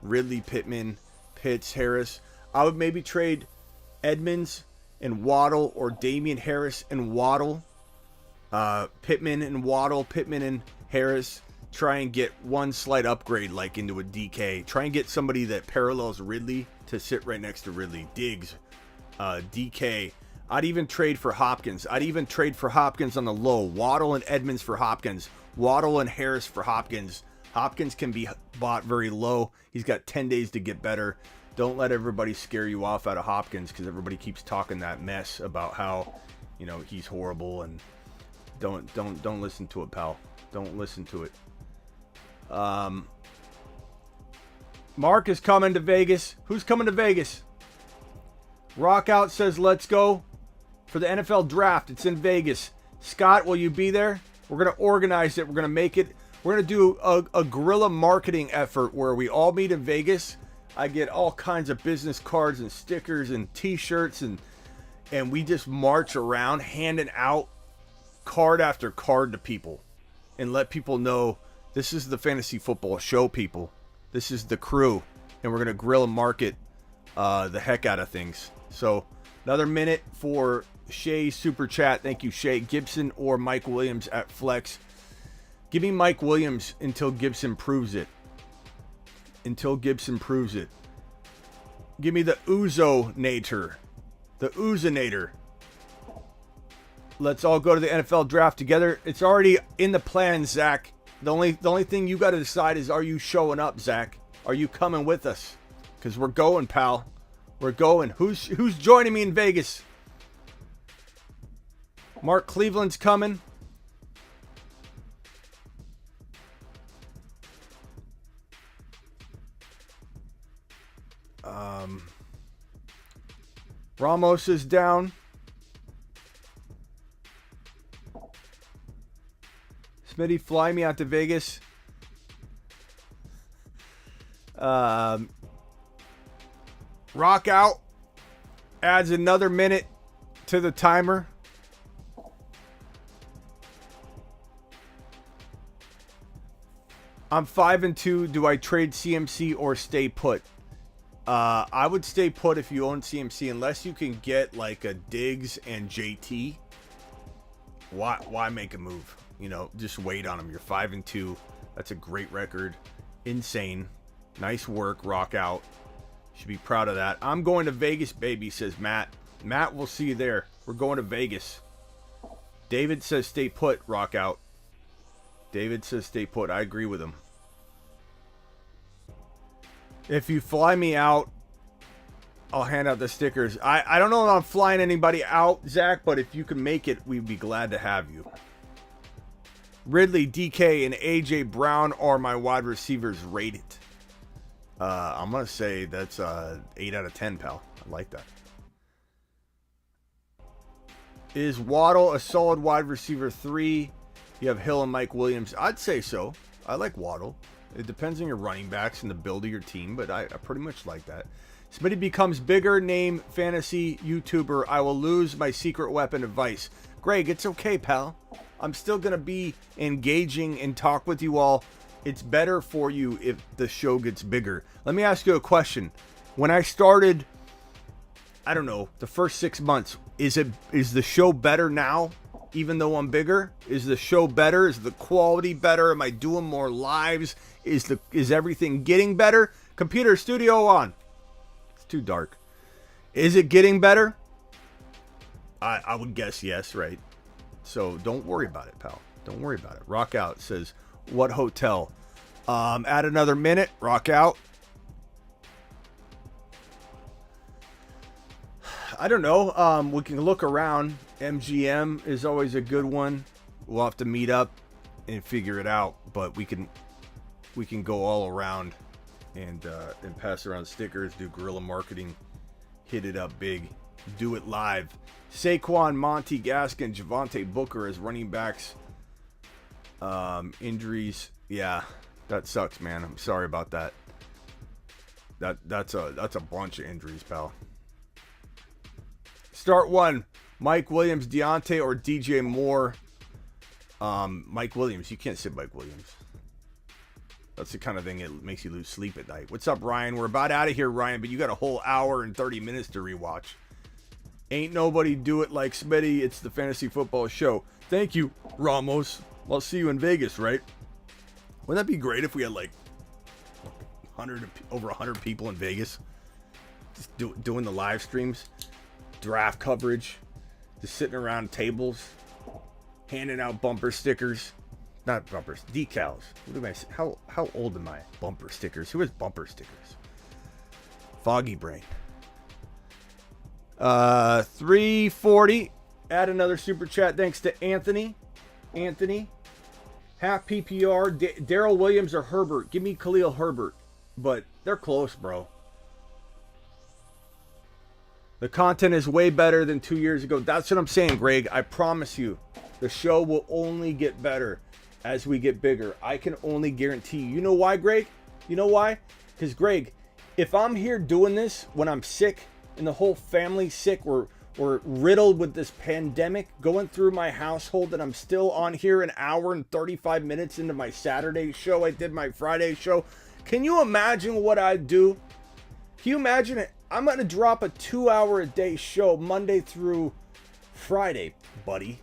Ridley, Pittman, Pitts, Harris. I would maybe trade Edmonds and Waddle, or Damian Harris and Waddle. Pittman and Waddle, Pittman and Harris. Try and get one slight upgrade like into a DK. Try and get somebody that parallels Ridley to sit right next to Ridley. Diggs, DK. I'd even trade for Hopkins. I'd even trade for Hopkins on the low. Waddle and Edmonds for Hopkins. Waddle and Harris for Hopkins. Hopkins can be bought very low. He's got 10 days to get better. Don't let everybody scare you off out of Hopkins, because everybody keeps talking that mess about how, you know, he's horrible, and don't listen to it, pal. Don't listen to it. Mark is coming to Vegas. Who's coming to Vegas? Rockout says let's go for the NFL draft. It's in Vegas. Scott, will you be there? We're going to organize it. We're going to make it. We're going to do a guerrilla marketing effort where we all meet in Vegas. I get all kinds of business cards and stickers and t-shirts, and we just march around handing out card after card to people and let people know this is the Fantasy Football Show, people. This is the crew, and we're going to guerrilla market the heck out of things. So another minute for Shay's super chat. Thank you, Shay. Gibson or Mike Williams at flex. Give me Mike Williams until Gibson proves it. Until Gibson proves it. Give me the Uzo-nator. The Uzonator. Let's all go to the NFL draft together. It's already in the plan, Zach. The only thing you got to decide is, are you showing up, Zach? Are you coming with us? Because we're going, pal. We're going. Who's joining me in Vegas? Mark Cleveland's coming. Ramos is down. Smitty, fly me out to Vegas. Rock out. Adds another minute to the timer. I'm 5-2. Do I trade CMC or stay put? I would stay put if you own CMC, unless you can get like a Diggs and JT. Why make a move? You know, just wait on them. You're 5-2. That's a great record. Insane. Nice work. Rock out. Should be proud of that. I'm going to Vegas, baby, says Matt. Matt, we'll see you there. We're going to Vegas. David says stay put. Rock out. David says stay put. I agree with him. If you fly me out, I'll hand out the stickers. I don't know if I'm flying anybody out, Zach, but if you can make it, we'd be glad to have you. Ridley, DK, and AJ Brown are my wide receivers rated. I'm going to say that's 8 out of 10, pal. I like that. Is Waddle a solid wide receiver 3? You have Hill and Mike Williams. I'd say so. I like Waddle. It depends on your running backs and the build of your team, but I pretty much like that. Smitty becomes bigger. Name fantasy YouTuber. I will lose my secret weapon advice. Greg, it's okay, pal. I'm still going to be engaging and talk with you all. It's better for you if the show gets bigger. Let me ask you a question. When I started, I don't know, the first 6 months, is the show better now? Even though I'm bigger, is the show better? Is the quality better? Am I doing more lives? Is everything getting better? Computer studio on. It's too dark. Is it getting better? I would guess yes, right? So don't worry about it, pal. Don't worry about it. Rock out says, what hotel? Add another minute. Rock out. I don't know. We can look around. MGM is always a good one. We'll have to meet up and figure it out, but we can go all around and pass around stickers, do guerrilla marketing, hit it up big, do it live. Saquon, Monty Gaskin, Javante Booker as running backs. Injuries, yeah, that sucks, man. I'm sorry about that. That's a bunch of injuries, pal. Start one. Mike Williams, Deontay, or DJ Moore. Mike Williams. You can't sit Mike Williams. That's the kind of thing that makes you lose sleep at night. What's up, Ryan? We're about out of here, Ryan, but you got a whole hour and 30 minutes to rewatch. Ain't nobody do it like Smitty. It's the Fantasy Football Show. Thank you, Ramos. I'll see you in Vegas, right? Wouldn't that be great if we had like over 100 people in Vegas just doing the live streams, draft coverage, just sitting around tables, handing out bumper stickers, Not bumpers. Decals. What am I? How old am I? Bumper stickers. Who has bumper stickers? Foggy brain. 340. Add another super chat. Thanks to Anthony. Half PPR. Daryl Williams or Herbert. Give me Khalil Herbert. But they're close, bro. The content is way better than 2 years ago. That's what I'm saying, Greg. I promise you. The show will only get better as we get bigger. I can only guarantee you. You know why, Greg? You know why? Because, Greg, if I'm here doing this when I'm sick and the whole family's sick, we're riddled with this pandemic going through my household, and I'm still on here an hour and 35 minutes into my Saturday show. I did my Friday show. Can you imagine what I'd do? Can you imagine it? I'm going to drop a 2-hour-a-day show Monday through Friday, buddy.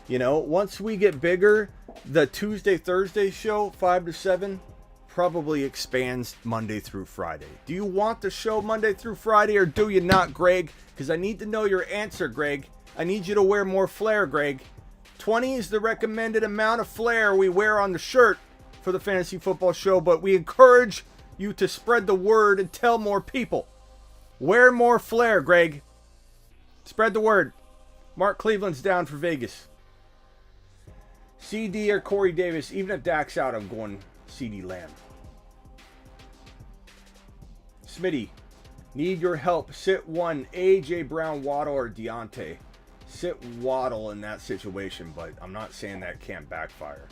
You know, once we get bigger, the Tuesday, Thursday show, 5 to 7, probably expands Monday through Friday. Do you want the show Monday through Friday or do you not, Greg? Because I need to know your answer, Greg. I need you to wear more flair, Greg. 20 is the recommended amount of flair we wear on the shirt for the Fantasy Football Show, but we encourage you to spread the word and tell more people. Wear more flair, Greg. Spread the word. Mark Cleveland's down for Vegas. CD or Corey Davis. Even if Dak's out, I'm going CD Lamb. Smitty, need your help. Sit one. AJ Brown, Waddle, or Deontay. Sit Waddle in that situation, but I'm not saying that can't backfire.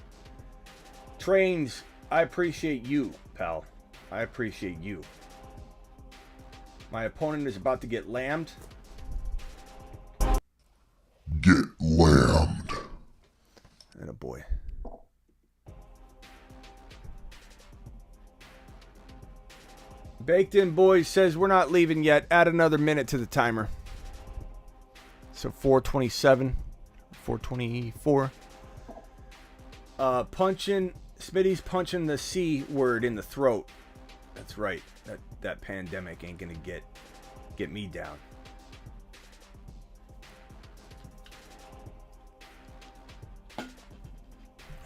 Trains, I appreciate you, pal. I appreciate you. My opponent is about to get lammed. Get lammed. And a boy. Baked In Boys says we're not leaving yet. Add another minute to the timer. So 4:27, 4:24. Smitty's punching the C word in the throat. That's right. That pandemic ain't gonna get me down.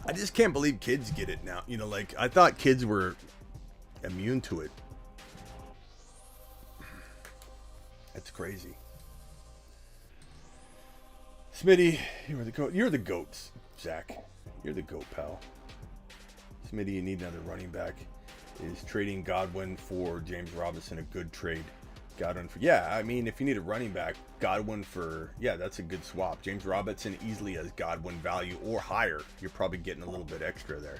I just can't believe kids get it now. You know, like, I thought kids were immune to it. That's crazy. Smitty, you're the goat. You're the goats, Zach. You're the goat, pal. Smitty, you need another running back. Is trading Godwin for James Robinson a good trade? Godwin for, yeah, I mean, if you need a running back, Godwin for, yeah, that's a good swap. James Robinson easily has Godwin value or higher. You're probably getting a little bit extra there.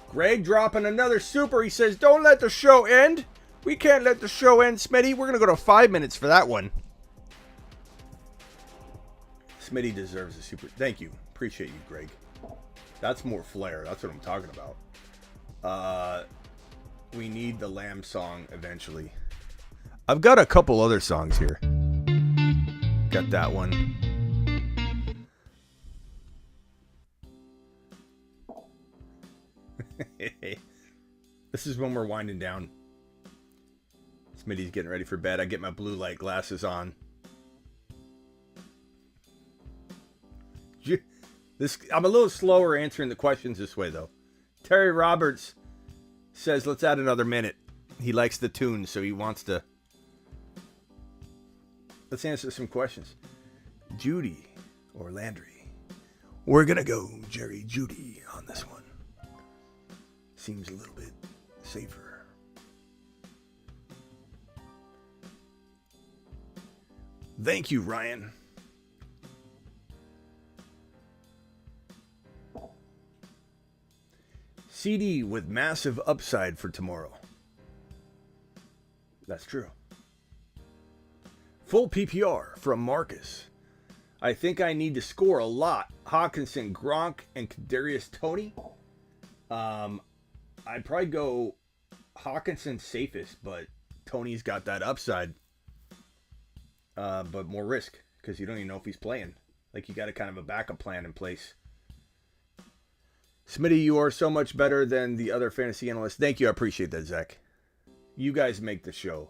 Greg dropping another super. He says, don't let the show end. We can't let the show end, Smitty. We're going to go to 5 minutes for that one. Smitty deserves a super. Thank you. Appreciate you, Greg. That's more flair. That's what I'm talking about. We need the Lamb song eventually. I've got a couple other songs here. Got that one. This is when we're winding down. Smitty's getting ready for bed. I get my blue light glasses on. I'm a little slower answering the questions this way, though. Terry Roberts says, let's add another minute. He likes the tune, so he wants to. Let's answer some questions. Judy or Landry? We're going to go Jerry Judy on this one. Seems a little bit safer. Thank you, Ryan. CD with massive upside for tomorrow. That's true. Full PPR from Marcus. I think I need to score a lot. Hawkinson, Gronk, and Kadarius Toney. I'd probably go Hawkinson safest, but Toney's got that upside. But more risk, because you don't even know if he's playing. Like, you got a kind of a backup plan in place. Smitty, you are so much better than the other fantasy analysts. Thank you. I appreciate that, Zach. You guys make the show.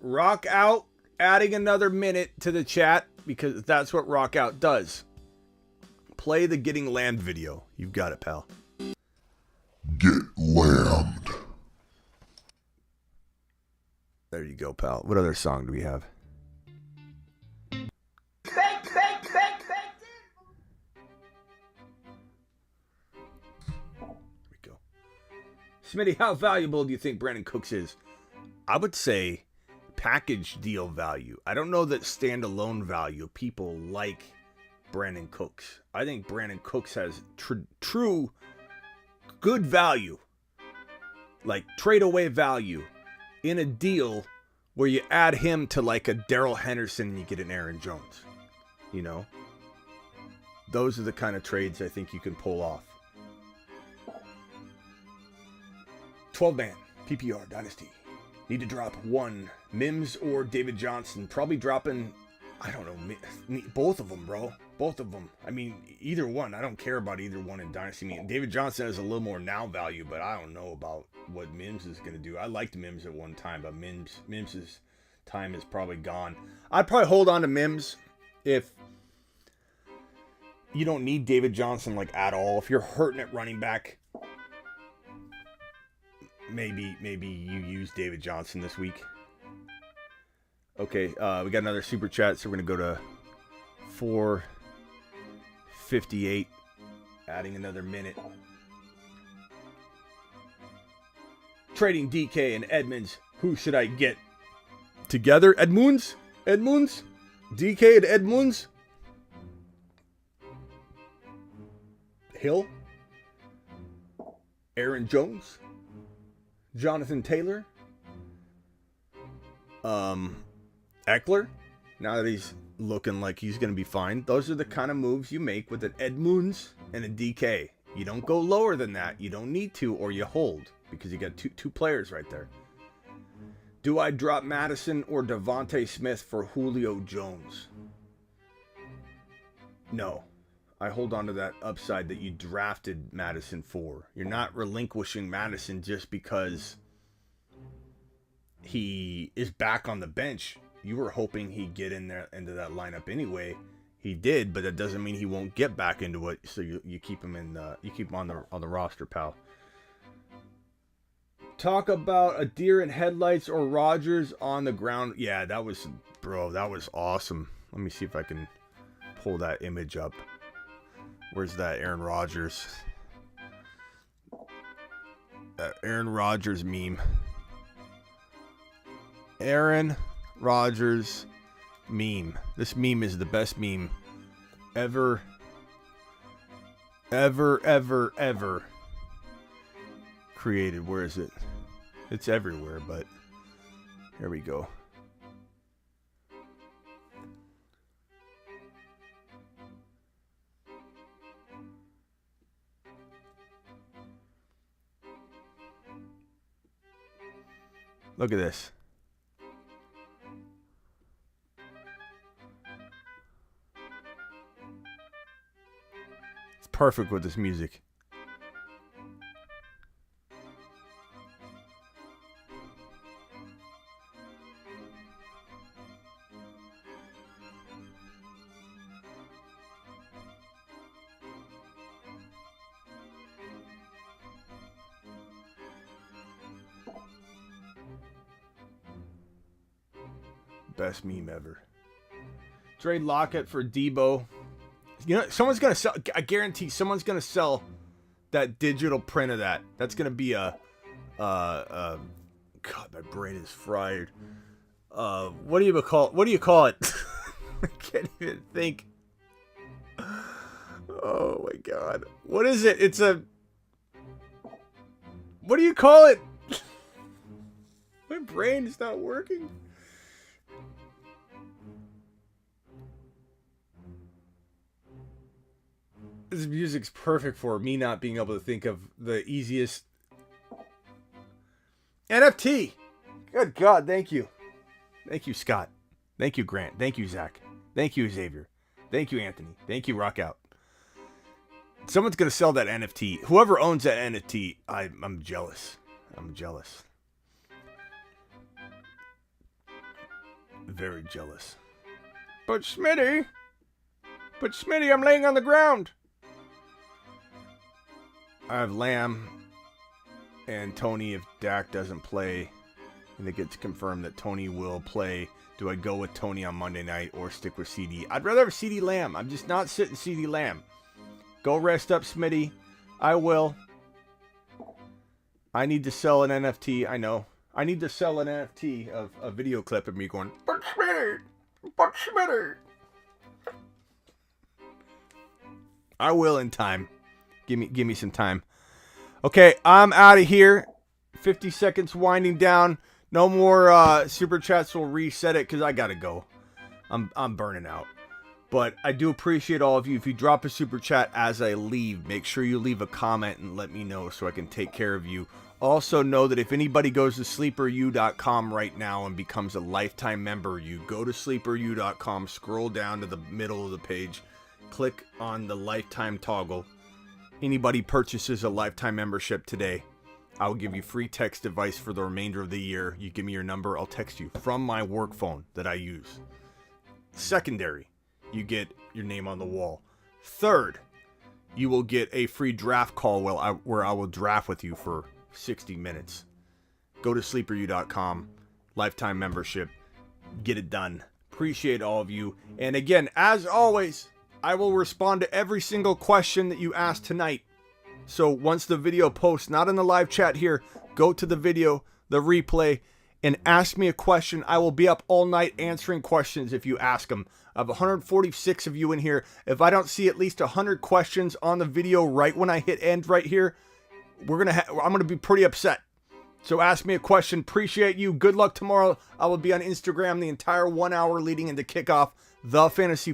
Rock Out, adding another minute to the chat, because that's what Rock Out does. Play the Getting Lambed video. You've got it, pal. Get lambed. There you go, pal. What other song do we have? Smitty, how valuable do you think Brandon Cooks is? I would say package deal value. I don't know that standalone value. People like Brandon Cooks. I think Brandon Cooks has true good value. Like trade away value in a deal where you add him to like a Daryl Henderson and you get an Aaron Jones. You know? Those are the kind of trades I think you can pull off. 12-man, PPR, Dynasty. Need to drop one. Mims or David Johnson. Probably dropping, I don't know, both of them, bro. Both of them. I mean, either one. I don't care about either one in Dynasty. I mean, David Johnson has a little more now value, but I don't know about what Mims is going to do. I liked Mims at one time, but Mims's time is probably gone. I'd probably hold on to Mims if you don't need David Johnson like at all. If you're hurting at running back, maybe you use David Johnson this week. Okay, we got another super chat, so we're going to go to 4:58, adding another minute. Trading DK and Edmonds. Who should I get? Together? Edmonds? DK and Edmonds? Hill? Aaron Jones? Jonathan Taylor? Eckler? Now that he's looking like he's going to be fine. Those are the kind of moves you make with an Edmonds and a DK. You don't go lower than that. You don't need to, or you hold, because you got two players right there. Do I drop Madison or Javante Smith for Julio Jones? No. I hold on to that upside that you drafted Madison for. You're not relinquishing Madison just because he is back on the bench. You were hoping he'd get in there into that lineup anyway. He did, but that doesn't mean he won't get back into it. So you keep him in on the roster, pal. Talk about a deer in headlights or Rodgers on the ground. Yeah, that was awesome. Let me see if I can pull that image up. Where's that Aaron Rodgers? That Aaron Rodgers meme. Aaron Rodgers meme. This meme is the best meme ever created. Where is it? It's everywhere, but here we go. Look at this. It's perfect with this music. Best meme ever. Trade Lockett for Debo. You know, someone's gonna sell. I guarantee someone's gonna sell that digital print of that. That's gonna be a. God, my brain is fried. What do you call it? I can't even think. Oh my God! What is it? It's a. What do you call it? My brain is not working. This music's perfect for me not being able to think of the easiest NFT. Good God, thank you. Thank you, Scott. Thank you, Grant. Thank you, Zach. Thank you, Xavier. Thank you, Anthony. Thank you, Rock Out. Someone's going to sell that NFT. Whoever owns that NFT, I'm jealous. I'm jealous. Very jealous. But Smitty, I'm laying on the ground. I have Lamb and Tony if Dak doesn't play, and it gets confirmed that Tony will play. Do I go with Tony on Monday night or stick with CD? I'd rather have CD Lamb. I'm just not sitting CD Lamb. Go rest up, Smitty. I will. I need to sell an NFT. I know. I need to sell an NFT of a video clip of me going, but Smitty. I will in time. Give me some time. Okay, I'm out of here. 50 seconds winding down. No more super chats. Will reset it because I gotta go. I'm burning out. But I do appreciate all of you. If you drop a super chat as I leave, make sure you leave a comment and let me know so I can take care of you. Also know that if anybody goes to sleeperu.com right now and becomes a lifetime member, you go to sleeperu.com, scroll down to the middle of the page, click on the lifetime toggle. Anybody purchases a lifetime membership today, I'll give you free text advice for the remainder of the year. You give me your number, I'll text you from my work phone that I use. Secondary, you get your name on the wall. Third, you will get a free draft call where I will draft with you for 60 minutes. Go to sleeperu.com, lifetime membership, get it done. Appreciate all of you. And again, as always, I will respond to every single question that you asked tonight. So once the video posts, not in the live chat here, go to the video, the replay, and ask me a question. I will be up all night answering questions if you ask them. I have 146 of you in here. If I don't see at least 100 questions on the video right when I hit end right here, I'm gonna be pretty upset. So ask me a question. Appreciate you. Good luck tomorrow. I will be on Instagram the entire 1 hour leading into kickoff. The Fantasy